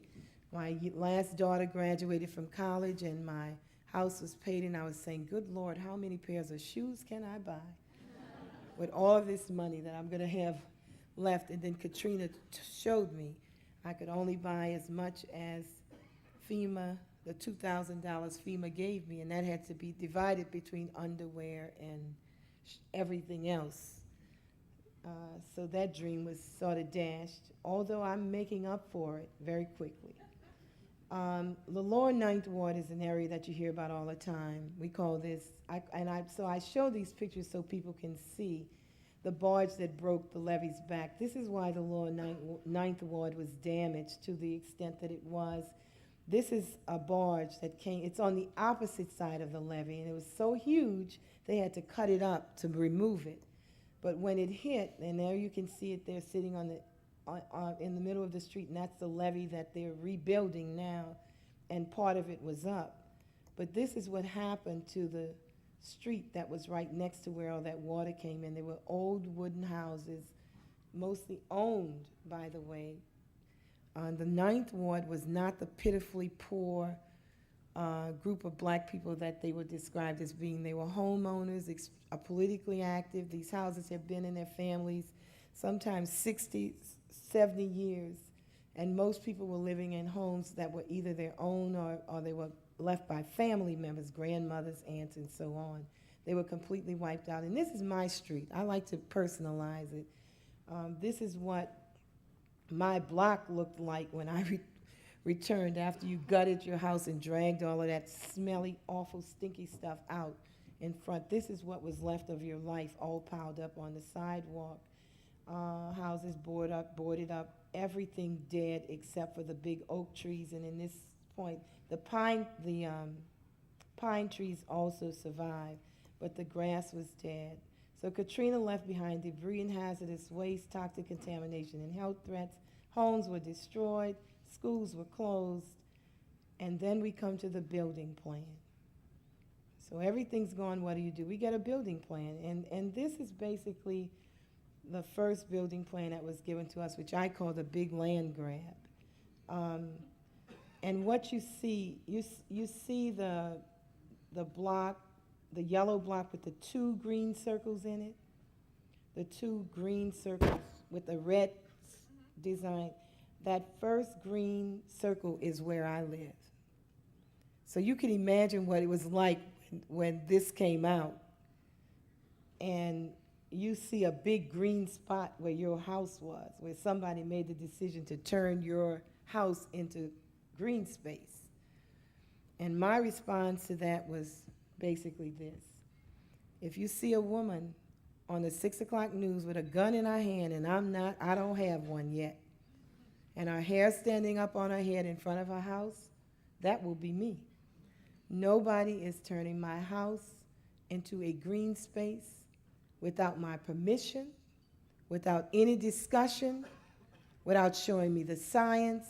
My last daughter graduated from college and my house was paid, and I was saying, good Lord, how many pairs of shoes can I buy with all of this money that I'm going to have left? And then Katrina showed me I could only buy as much as FEMA, the $2,000 FEMA gave me, and that had to be divided between underwear and everything else. So that dream was sort of dashed, although I'm making up for it very quickly. The lower Ninth Ward is an area that you hear about all the time. We call this, so I show these pictures so people can see the barge that broke the levee's back. This is why the lower Ninth Ward was damaged to the extent that it was. This is a barge that came, it's on the opposite side of the levee, and it was so huge they had to cut it up to remove it. But when it hit, and there you can see it there sitting on the in the middle of the street, and that's the levee that they're rebuilding now, and part of it was up. But this is what happened to the street that was right next to where all that water came in. There were old wooden houses, mostly owned, by the way. The Ninth Ward was not the pitifully poor group of black people that they were described as being. They were homeowners, politically active. These houses have been in their families sometimes 60, 70 years, and most people were living in homes that were either their own or they were left by family members, grandmothers, aunts, and so on. They were completely wiped out. And this is my street. I like to personalize it. This is what my block looked like when I returned after you gutted your house and dragged all of that smelly, awful, stinky stuff out in front. This is what was left of your life, all piled up on the sidewalk. Houses boarded up, everything dead except for the big oak trees. And in this point, the pine trees also survived, but the grass was dead. So Katrina left behind debris and hazardous waste, toxic contamination, and health threats. Homes were destroyed, schools were closed, and then we come to the building plan. So everything's gone, what do? We get a building plan, and this is basically the first building plan that was given to us, which I call the big land grab. And what you see, you see the block, the yellow block with the two green circles in it, the two green circles with the red design. That first green circle is where I live. So you can imagine what it was like when this came out. And you see a big green spot where your house was, where somebody made the decision to turn your house into green space. And my response to that was basically this. If you see a woman on the 6 o'clock news with a gun in her hand, and I don't have one yet, and her hair standing up on her head in front of her house, that will be me. Nobody is turning my house into a green space without my permission, without any discussion, without showing me the science,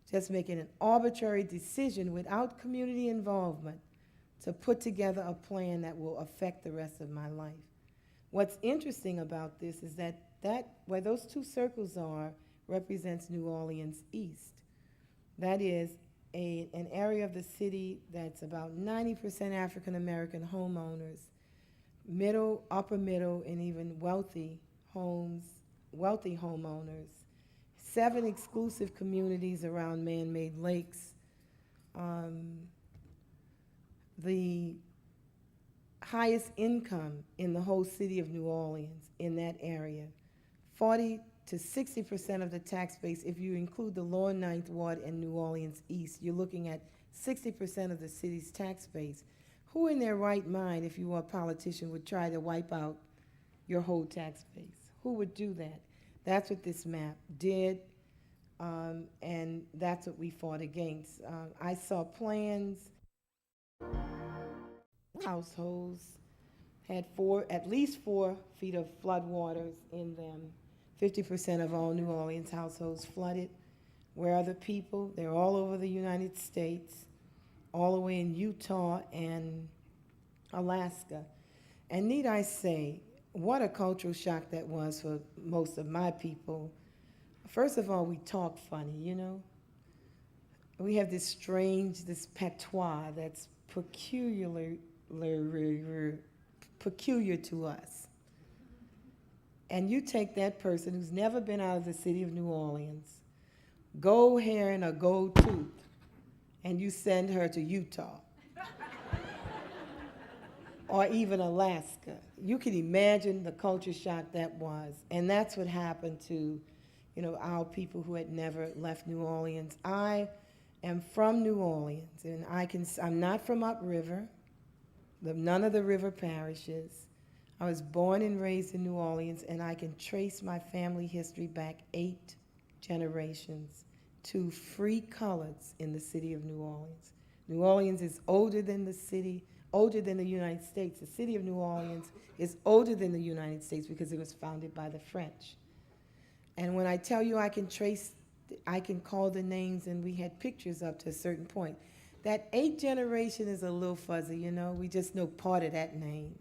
just making an arbitrary decision without community involvement to put together a plan that will affect the rest of my life. What's interesting about this is that where those two circles are represents New Orleans East. That is an area of the city that's about 90% African American homeowners, middle, upper middle, and even wealthy homes, wealthy homeowners. 7 exclusive communities around man-made lakes. The highest income in the whole city of New Orleans in that area. 40 to 60% of the tax base, if you include the lower Ninth Ward and New Orleans East, you're looking at 60% of the city's tax base. Who in their right mind, if you were a politician, would try to wipe out your whole tax base? Who would do that? That's what this map did, and that's what we fought against. I saw plans. Households had at least 4 feet of floodwaters in them. 50% of all New Orleans households flooded. Where are the people? They're all over the United States, all the way in Utah and Alaska. And need I say, what a cultural shock that was for most of my people. First of all, we talk funny, you know. We have this strange, this patois that's peculiar to us. And you take that person who's never been out of the city of New Orleans, gold hair and a gold tooth, and you send her to Utah or even Alaska. You can imagine the culture shock that was. And that's what happened to, you know, our people who had never left New Orleans. I am from New Orleans, and I'm not from upriver, none of the river parishes. I was born and raised in New Orleans, and I can trace my family history back 8 generations to free coloreds in the city of New Orleans. New Orleans is older than the city, older than the United States. The city of New Orleans is older than the United States because it was founded by the French. And when I tell you I can call the names, and we had pictures up to a certain point. That 8 generation is a little fuzzy, you know. We just know part of that name.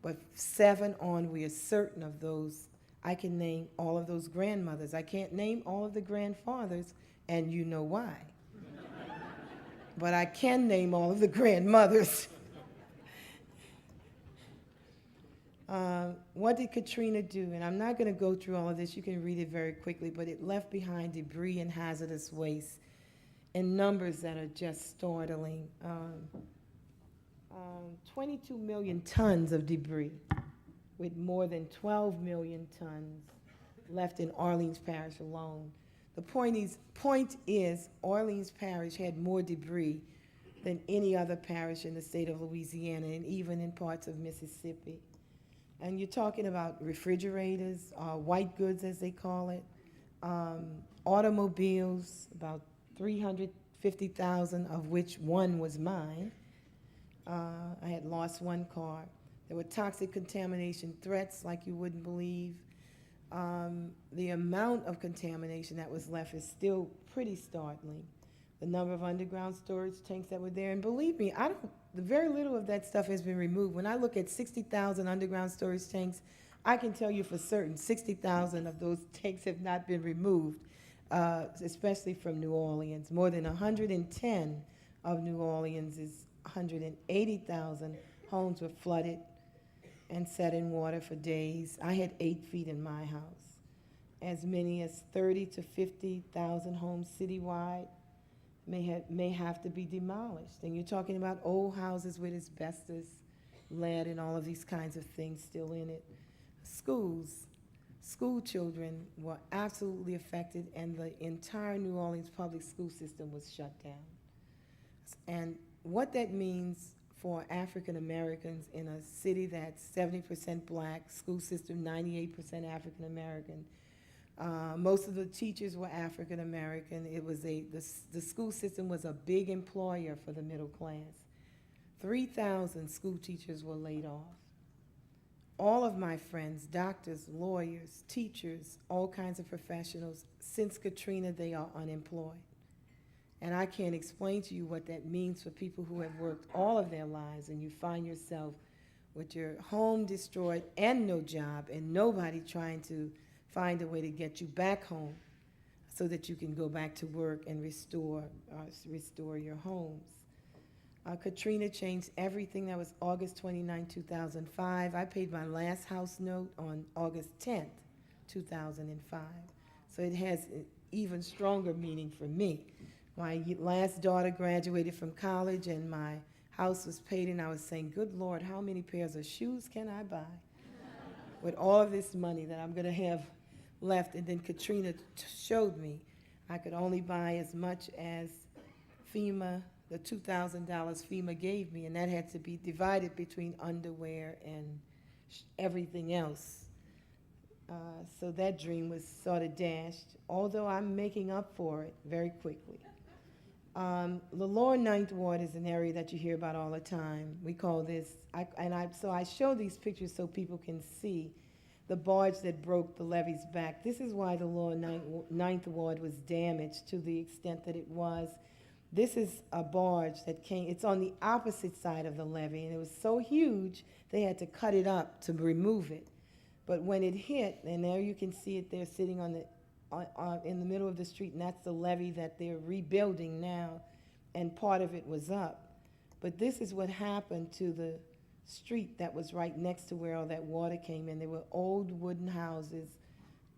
But 7 on, we are certain of those. I can name all of those grandmothers. I can't name all of the grandfathers, and you know why. But I can name all of the grandmothers. What did Katrina do? And I'm not going to go through all of this. You can read it very quickly. But it left behind debris and hazardous waste in numbers that are just startling. 22 million tons of debris, with more than 12 million tons left in Orleans Parish alone. The point is, Orleans Parish had more debris than any other parish in the state of Louisiana, and even in parts of Mississippi. And you're talking about refrigerators, white goods as they call it, automobiles, about 350,000, of which one was mine. I had lost 1 car. There were toxic contamination threats like you wouldn't believe. The amount of contamination that was left is still pretty startling. The number of underground storage tanks that were there, and believe me, very little of that stuff has been removed. When I look at 60,000 underground storage tanks, I can tell you for certain 60,000 of those tanks have not been removed, especially from New Orleans. More than 110 of New Orleans' 180,000 homes were flooded and set in water for days. I had 8 feet in my house. As many as 30 to 50,000 homes citywide may have to be demolished. And you're talking about old houses with asbestos, lead, and all of these kinds of things still in it. School children were absolutely affected, and the entire New Orleans public school system was shut down. And what that means for African Americans in a city that's 70% black, school system 98% African American. Most of the teachers were African American. The school system was a big employer for the middle class. 3,000 school teachers were laid off. All of my friends, doctors, lawyers, teachers, all kinds of professionals, since Katrina, they are unemployed. And I can't explain to you what that means for people who have worked all of their lives, and you find yourself with your home destroyed and no job, and nobody trying to find a way to get you back home so that you can go back to work and restore your homes. Katrina changed everything. That was August 29, 2005. I paid my last house note on August 10th, 2005. So it has an even stronger meaning for me. My last daughter graduated from college, and my house was paid, and I was saying, good Lord, how many pairs of shoes can I buy with all of this money that I'm going to have left? And then Katrina showed me I could only buy as much as FEMA the $2,000 FEMA gave me, and that had to be divided between underwear and everything else. So that dream was sort of dashed, although I'm making up for it very quickly. The lower Ninth Ward is an area that you hear about all the time. We call this, so I show these pictures so people can see the barge that broke the levee's back. This is why the lower Ninth Ward was damaged to the extent that it was. This is a barge that came, it's on the opposite side of the levee, and it was so huge they had to cut it up to remove it. But when it hit, and there you can see it there sitting on in the middle of the street, and that's the levee that they're rebuilding now, and part of it was up. But this is what happened to the street that was right next to where all that water came in. There were old wooden houses,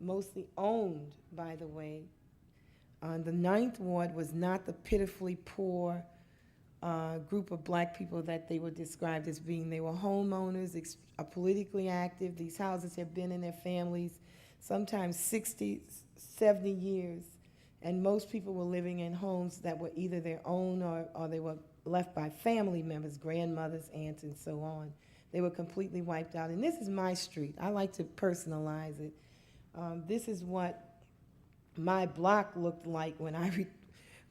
mostly owned, by the way. The Ninth Ward was not the pitifully poor group of black people that they were described as being. They were homeowners, politically active. These houses have been in their families sometimes 60, 70 years, and most people were living in homes that were either their own or they were left by family members, grandmothers, aunts, and so on. They were completely wiped out. And this is my street. I like to personalize it. This is what my block looked like when I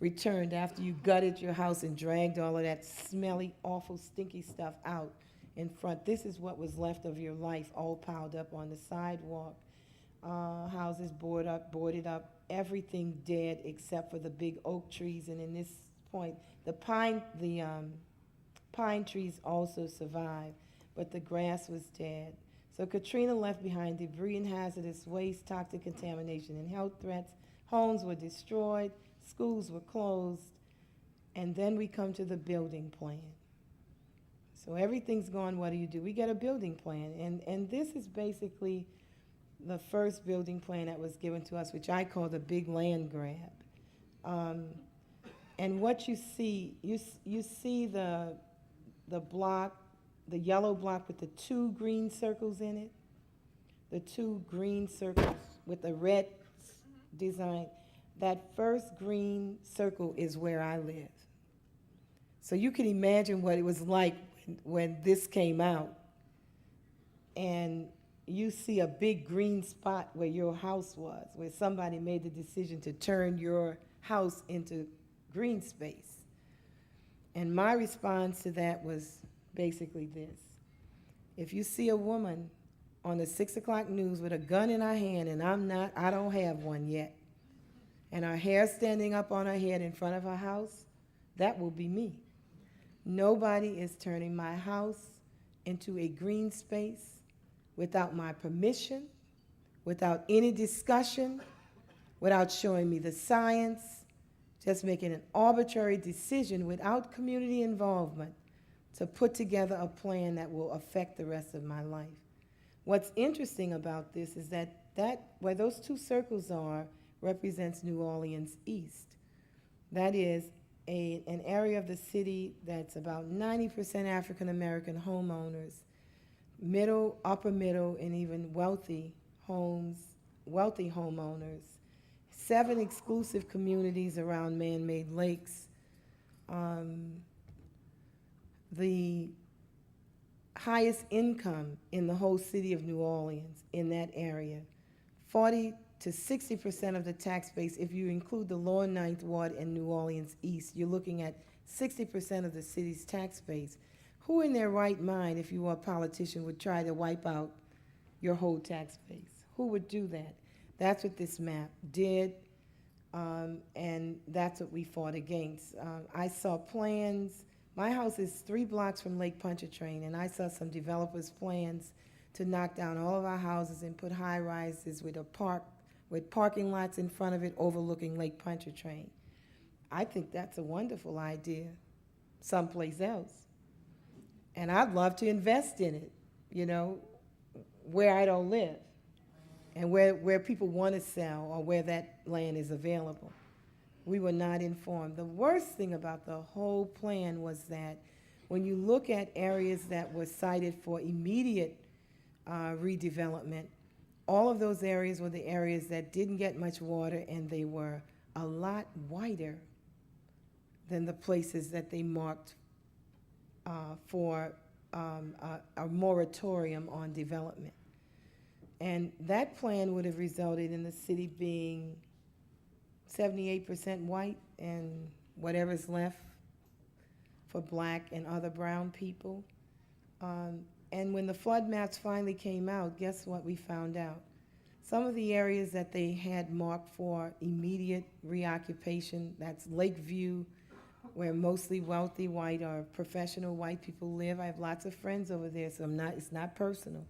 returned after you gutted your house and dragged all of that smelly, awful, stinky stuff out in front. This is what was left of your life, all piled up on the sidewalk. Houses boarded up, everything dead except for the big oak trees. And in this point, the pine trees also survived, but the grass was dead. So Katrina left behind debris and hazardous waste, toxic contamination, and health threats. Homes were destroyed, schools were closed, and then we come to the building plan. So everything's gone, what do? We get a building plan, and this is basically the first building plan that was given to us, which I call the big land grab. And what you see, you see the block, the yellow block with the two green circles in it, the two green circles with the red design. That first green circle is where I live. So you can imagine what it was like when this came out. And you see a big green spot where your house was, where somebody made the decision to turn your house into green space. And my response to that was basically this. If you see a woman on the 6 o'clock news with a gun in her hand, and I don't have one yet, and her hair standing up on her head in front of her house, that will be me. Nobody is turning my house into a green space without my permission, without any discussion, without showing me the science, just making an arbitrary decision without community involvement to put together a plan that will affect the rest of my life. What's interesting about this is that where those two circles are represents New Orleans East. That is an area of the city that's about 90% African American homeowners, middle, upper middle, and even wealthy homeowners. 7 exclusive communities around man-made lakes. The highest income in the whole city of New Orleans in that area. 40 to 60% of the tax base, if you include the lower Ninth Ward and New Orleans East, you're looking at 60% of the city's tax base. Who in their right mind, if you were a politician, would try to wipe out your whole tax base? Who would do that? That's what this map did, and that's what we fought against. I saw plans. My house is 3 blocks from Lake Pontchartrain, and I saw some developers' plans to knock down all of our houses and put high-rises with parking lots in front of it overlooking Lake Pontchartrain. I think that's a wonderful idea someplace else. And I'd love to invest in it, where I don't live and where people want to sell or where that land is available. We were not informed. The worst thing about the whole plan was that when you look at areas that were cited for immediate redevelopment, all of those areas were the areas that didn't get much water, and they were a lot whiter than the places that they marked for a moratorium on development. And that plan would have resulted in the city being 78% white and whatever's left for black and other brown people. And when the flood maps finally came out, guess what we found out? Some of the areas that they had marked for immediate reoccupation, that's Lakeview, where mostly wealthy white or professional white people live. I have lots of friends over there, so it's not personal.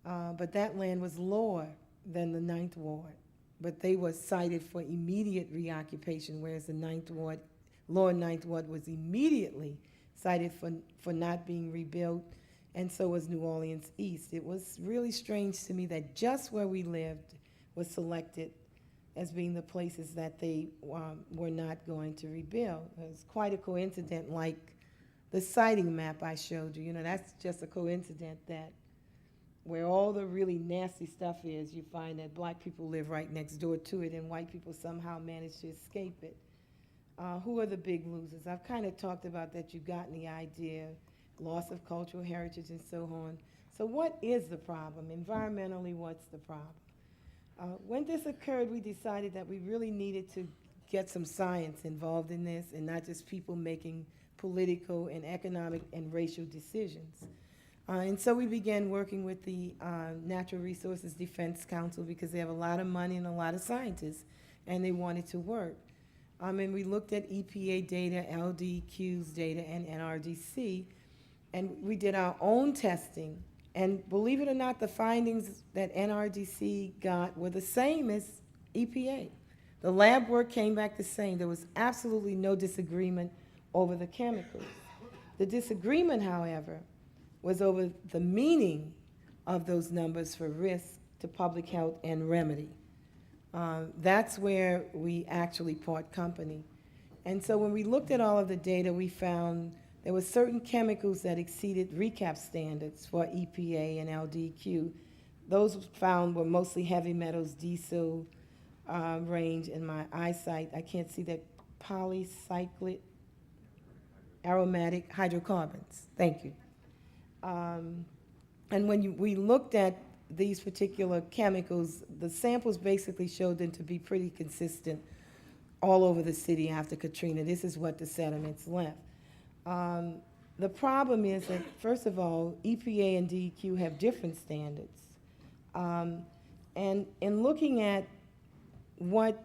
But that land was lower than the Ninth Ward. But they were cited for immediate reoccupation, whereas the lower Ninth Ward was immediately cited for not being rebuilt, and so was New Orleans East. It was really strange to me that just where we lived was selected as being the places that they were not going to rebuild. It was quite a coincidence, like the siting map I showed you. You know, that's just a coincidence that where all the really nasty stuff is, you find that black people live right next door to it, and white people somehow manage to escape it. Who are the big losers? I've kind of talked about that. You've gotten the idea, loss of cultural heritage and so on. So what is the problem? Environmentally, what's the problem? When this occurred, we decided that we really needed to get some science involved in this and not just people making political and economic and racial decisions. And so we began working with the Natural Resources Defense Council because they have a lot of money and a lot of scientists, and they wanted to work. And we looked at EPA data, LDQ's data, and NRDC, and we did our own testing. And believe it or not, the findings that NRDC got were the same as EPA. The lab work came back the same. There was absolutely no disagreement over the chemicals. The disagreement, however, was over the meaning of those numbers for risk to public health and remedy. That's where we actually part company. And so when we looked at all of the data, we found there were certain chemicals that exceeded recap standards for EPA and LDQ. Those found were mostly heavy metals, diesel range. In my eyesight, I can't see that. Polycyclic aromatic hydrocarbons. Thank you. And when we looked at these particular chemicals, the samples basically showed them to be pretty consistent all over the city after Katrina. This is what the sediments left. The problem is that, first of all, EPA and DEQ have different standards. And in looking at what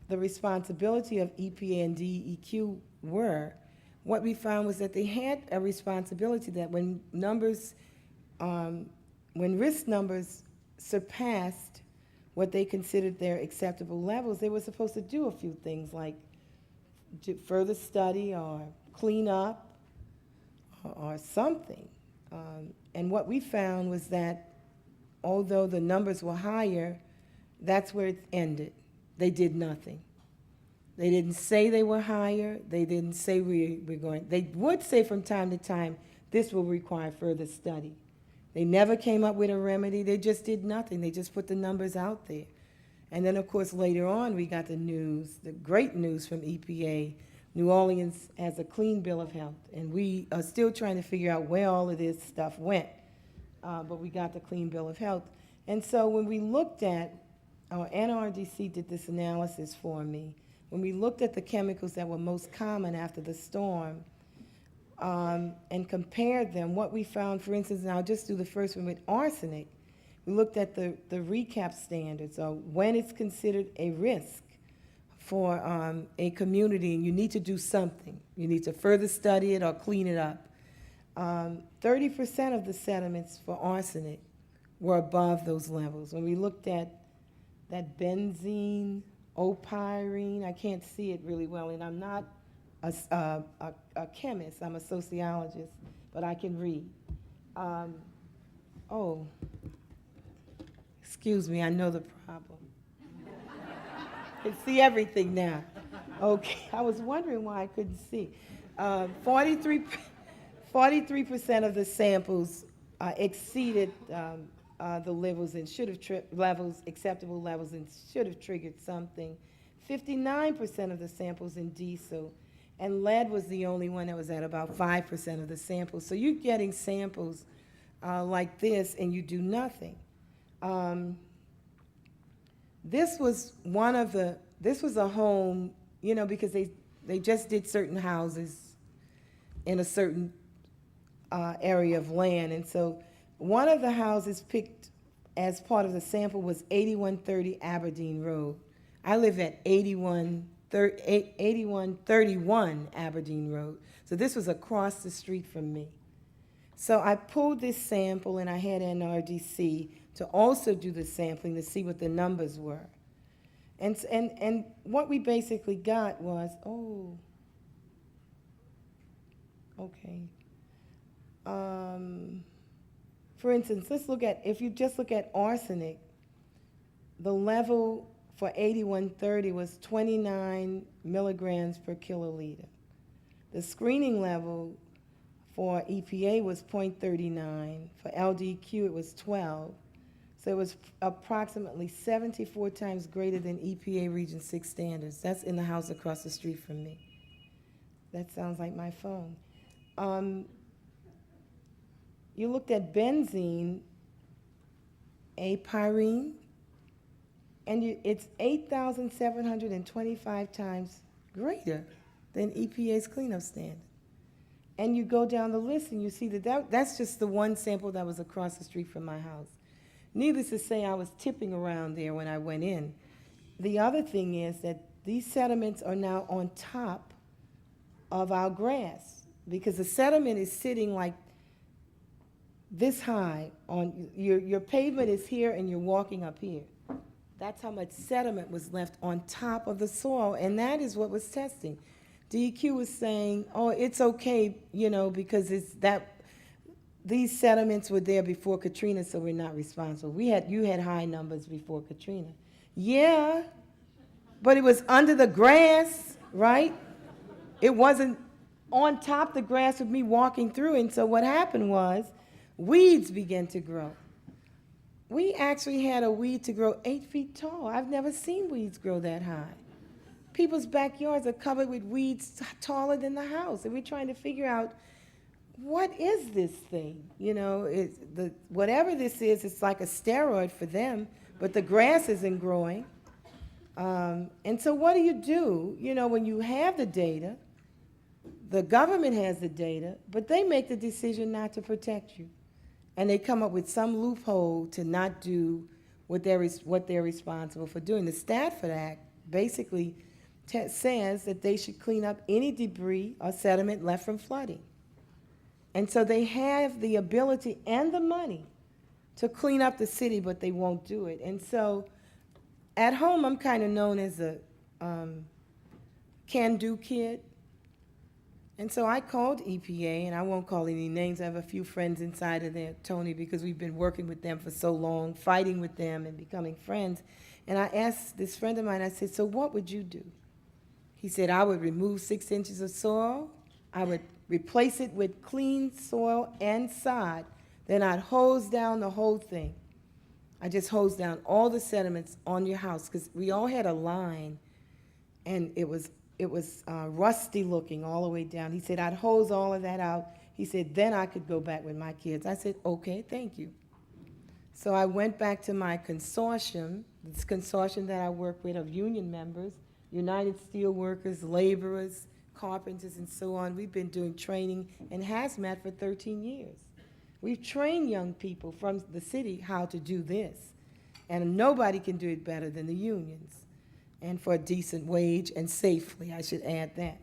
the responsibility of EPA and DEQ were, what we found was that they had a responsibility that when risk numbers surpassed what they considered their acceptable levels, they were supposed to do a few things like further study or clean up or something. And what we found was that although the numbers were higher, that's where it ended. They did nothing. They didn't say they were higher. They didn't say we're going. They would say from time to time, this will require further study. They never came up with a remedy. They just did nothing. They just put the numbers out there. And then, of course, later on, we got the news, the great news from EPA. New Orleans has a clean bill of health, and we are still trying to figure out where all of this stuff went. But we got the clean bill of health. And so when we looked at, NRDC did this analysis for me. When we looked at the chemicals that were most common after the storm and compared them, what we found, for instance, and I'll just do the first one with arsenic, we looked at the recap standards, or when it's considered a risk for a community and you need to do something. You need to further study it or clean it up. 30% of the sediments for arsenic were above those levels. When we looked at that benzene, opyrene, I can't see it really well, and I'm not a chemist, I'm a sociologist, but I can read. Oh, excuse me, I know the problem. I can see everything now. Okay, I was wondering why I couldn't see. 43% of the samples exceeded the levels and should have acceptable levels and should have triggered something. 59% of the samples in diesel, And lead was the only one that was at about 5% of the samples. So you're getting samples like this, and you do nothing. This was a home, because they just did certain houses in a certain area of land. And so one of the houses picked as part of the sample was 8130 Aberdeen Road. I live at 8131 Aberdeen Road. So this was across the street from me. So I pulled this sample, and I had NRDC to also do the sampling to see what the numbers were. And what we basically got was, okay. For instance, if you just look at arsenic, the level for 8130 was 29 milligrams per kiloliter. The screening level for EPA was 0.39. For LDQ, it was 12. So it was approximately 74 times greater than EPA Region 6 standards. That's in the house across the street from me. That sounds like my phone. You looked at benzene, apyrene, and it's 8,725 times greater than EPA's cleanup standard. And you go down the list and you see that's just the one sample that was across the street from my house. Needless to say, I was tipping around there when I went in. The other thing is that these sediments are now on top of our grass, because the sediment is sitting like this high on your pavement is here and you're walking up here. That's how much sediment was left on top of the soil, and that is what was testing. DEQ was saying, it's okay, because these sediments were there before Katrina, so we're not responsible. You had high numbers before Katrina. Yeah, but it was under the grass, right? It wasn't on top of the grass with me walking through, and so what happened was weeds began to grow. We actually had a weed to grow 8 feet tall. I've never seen weeds grow that high. People's backyards are covered with weeds taller than the house, and we're trying to figure out, what is this thing? Whatever this is, it's like a steroid for them, but the grass isn't growing. And so what do? When you have the data, the government has the data, but they make the decision not to protect you. And they come up with some loophole to not do what they're responsible for doing. The Stafford Act basically says that they should clean up any debris or sediment left from flooding. And so they have the ability and the money to clean up the city, but they won't do it. And so at home, I'm kind of known as a can-do kid. And so I called EPA, and I won't call any names. I have a few friends inside of there, Tony, because we've been working with them for so long, fighting with them and becoming friends. And I asked this friend of mine, I said, so what would you do? He said, I would remove 6 inches of soil. I would replace it with clean soil and sod. Then I'd hose down the whole thing. I just hosed down all the sediments on your house, because we all had a line, and it was rusty looking all the way down. He said, I'd hose all of that out. He said, then I could go back with my kids. I said, okay, thank you. So I went back to my consortium, this consortium that I work with of union members, United Steelworkers, laborers, carpenters, and so on. We've been doing training in hazmat for 13 years. We've trained young people from the city how to do this. And nobody can do it better than the unions, and for a decent wage and safely, I should add that.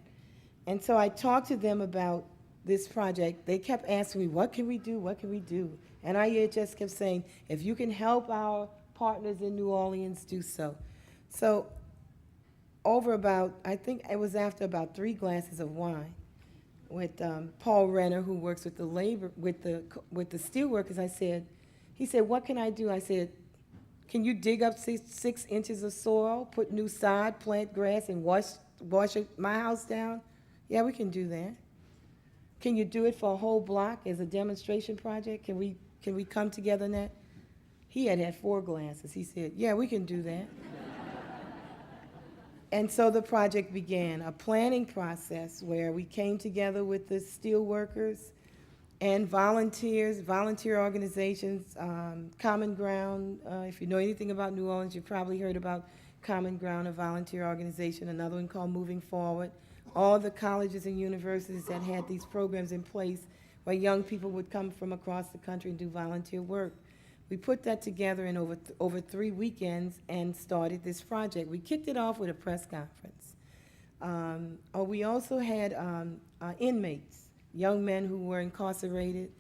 And so I talked to them about this project. They kept asking me, what can we do? What can we do? And I just kept saying, if you can help our partners in New Orleans, do so. So I think it was after about 3 glasses of wine with Paul Renner, who works with the steelworkers, he said, what can I do? I said, can you dig up 6 inches of soil, put new sod, plant grass, and wash my house down? Yeah, we can do that. Can you do it for a whole block as a demonstration project? Can we come together on that? He had 4 glasses. He said, yeah, we can do that. And so the project began, a planning process where we came together with the steel workers and volunteers, volunteer organizations, Common Ground. If you know anything about New Orleans, you've probably heard about Common Ground, a volunteer organization, another one called Moving Forward. All the colleges and universities that had these programs in place where young people would come from across the country and do volunteer work. We put that together in over 3 weekends and started this project. We kicked it off with a press conference. We also had inmates, young men who were incarcerated,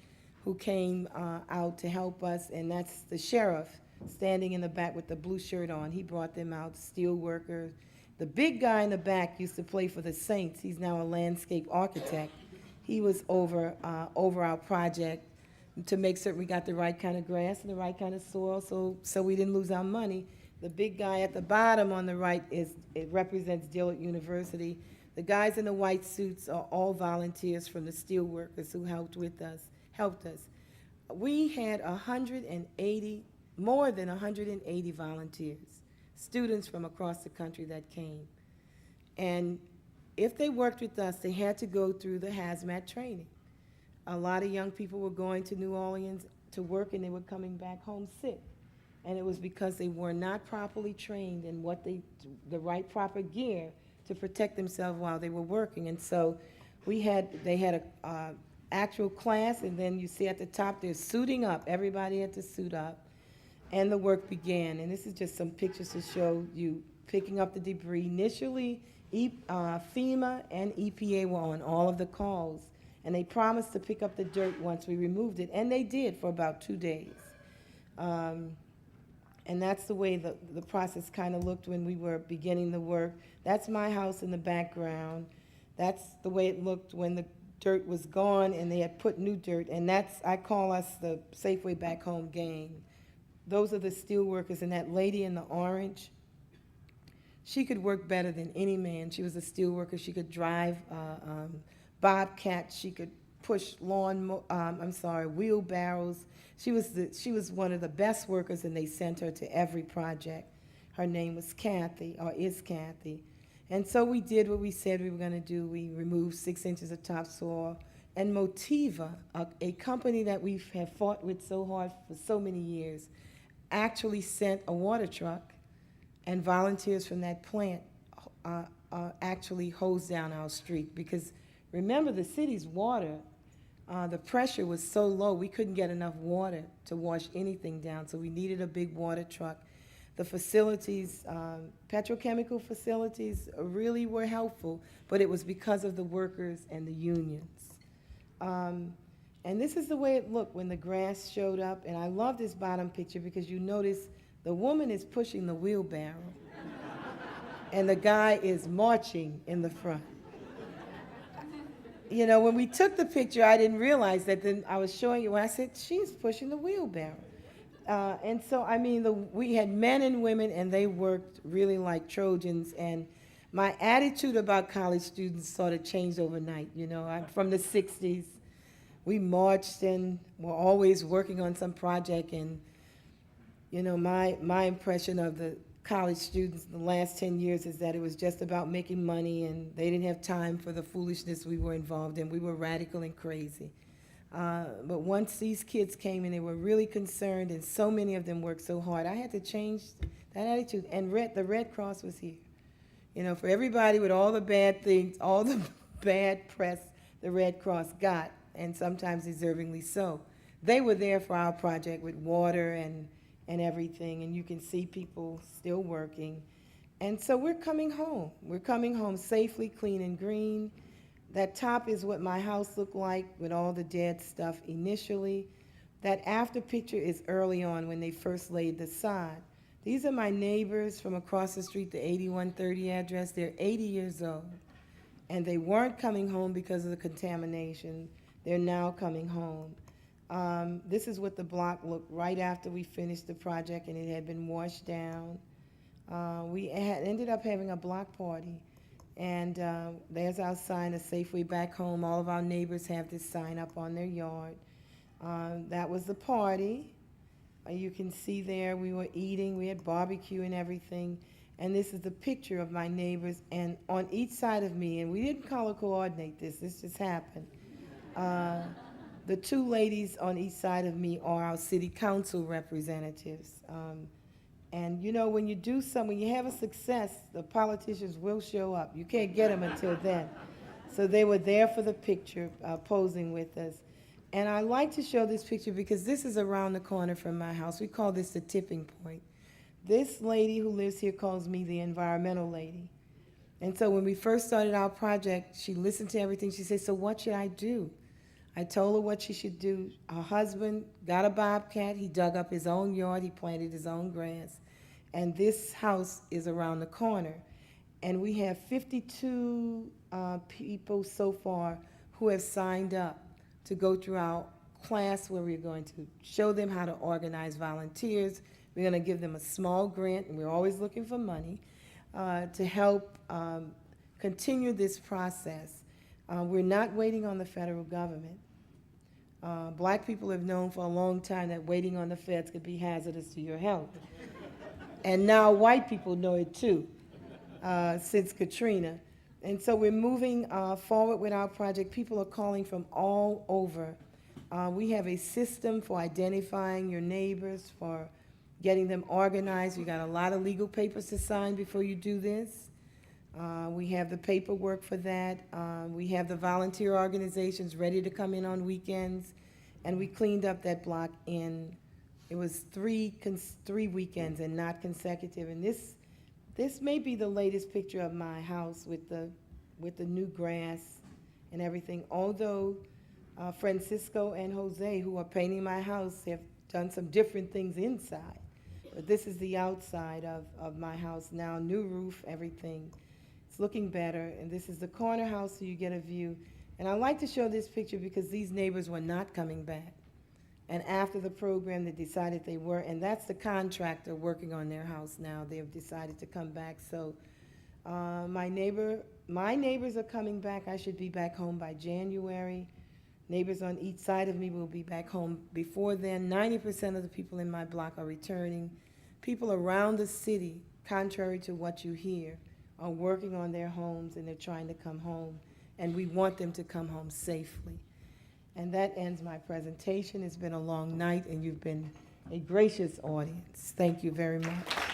who came out to help us, and that's the sheriff standing in the back with the blue shirt on. He brought them out, steel workers. The big guy in the back used to play for the Saints. He's now a landscape architect. He was over our project to make certain we got the right kind of grass and the right kind of soil, so we didn't lose our money. The big guy at the bottom on the right it represents Dillard University. The guys in the white suits are all volunteers from the steel workers who helped us. We had more than 180 volunteers, students from across the country that came. And if they worked with us, they had to go through the hazmat training. A lot of young people were going to New Orleans to work and they were coming back home sick. And it was because they were not properly trained in the right proper gear to protect themselves while they were working. And so they had a actual class, and then you see at the top they're suiting up. Everybody had to suit up, and the work began. And this is just some pictures to show you picking up the debris. Initially, FEMA and EPA were on all of the calls, and they promised to pick up the dirt once we removed it, and they did for about 2 days. And that's the way the process kind of looked when we were beginning the work. That's my house in the background. That's the way it looked when the dirt was gone and they had put new dirt. And I call us the Safeway Back Home gang. Those are the steel workers. And that lady in the orange, she could work better than any man. She was a steel worker. She could drive bobcats. She could push wheelbarrows. She was one of the best workers, and they sent her to every project. Her name was Kathy, or is Kathy. And so we did what we said we were going to do. We removed 6 inches of topsoil. And Motiva, a company that we have fought with so hard for so many years, actually sent a water truck, and volunteers from that plant actually hosed down our street. Because remember, the city's water, the pressure was so low, we couldn't get enough water to wash anything down, so we needed a big water truck. The facilities, petrochemical facilities, really were helpful, but it was because of the workers and the unions. And this is the way it looked when the grass showed up, and I love this bottom picture because you notice the woman is pushing the wheelbarrow, and the guy is marching in the front. You know, when we took the picture, I didn't realize that. Then I was showing you when I said, she's pushing the wheelbarrow. And so, I mean, we had men and women, and they worked really like Trojans. And my attitude about college students sort of changed overnight. You know, I'm from the 60s. We marched and were always working on some project. And, you know, my impression of the college students in the last 10 years is that it was just about making money, and they didn't have time for the foolishness we were involved in. We were radical and crazy. But once these kids came and they were really concerned, and so many of them worked so hard, I had to change that attitude. And the Red Cross was here. You know, for everybody with all the bad things, all the bad press the Red Cross got, and sometimes deservingly so, they were there for our project with water and everything, and you can see people still working. And so we're coming home. We're coming home safely, clean and green. That top is what my house looked like with all the dead stuff initially. That after picture is early on when they first laid the sod. These are my neighbors from across the street, the 8130 address. They're 80 years old, and they weren't coming home because of the contamination. They're now coming home. This is what the block looked right after we finished the project, and it had been washed down. We ended up having a block party, and there's our sign, A Safeway Back Home. All of our neighbors have this sign up on their yard. That was the party. You can see there we were eating. We had barbecue and everything. And this is a picture of my neighbors, and on each side of me, and we didn't color coordinate this just happened. The two ladies on each side of me are our city council representatives. And you know, when you do something, when you have a success, the politicians will show up. You can't get them until then. So they were there for the picture, posing with us. And I like to show this picture because this is around the corner from my house. We call this the tipping point. This lady who lives here calls me the environmental lady. And so when we first started our project, she listened to everything. She said, so what should I do? I told her what she should do. Her husband got a bobcat. He dug up his own yard. He planted his own grass. And this house is around the corner. And we have 52 people so far who have signed up to go through our class where we're going to show them how to organize volunteers. We're going to give them a small grant, and we're always looking for money, to help continue this process. We're not waiting on the federal government. Black people have known for a long time that waiting on the feds could be hazardous to your health. And now white people know it too, since Katrina. And so we're moving forward with our project. People are calling from all over. We have a system for identifying your neighbors, for getting them organized. We got a lot of legal papers to sign before you do this. We have the paperwork for that. We have the volunteer organizations ready to come in on weekends. And we cleaned up that block in, it was three weekends and not consecutive. And this may be the latest picture of my house with the new grass and everything. Although Francisco and Jose, who are painting my house, have done some different things inside. But this is the outside of my house now, new roof, everything. It's looking better. And this is the corner house, so you get a view. And I like to show this picture because these neighbors were not coming back. And after the program, they decided they were, and that's the contractor working on their house now. They have decided to come back. So my neighbors are coming back. I should be back home by January. Neighbors on each side of me will be back home before then. 90% of the people in my block are returning. People around the city, contrary to what you hear, are working on their homes, and they're trying to come home. And we want them to come home safely. And that ends my presentation. It's been a long night, and you've been a gracious audience. Thank you very much.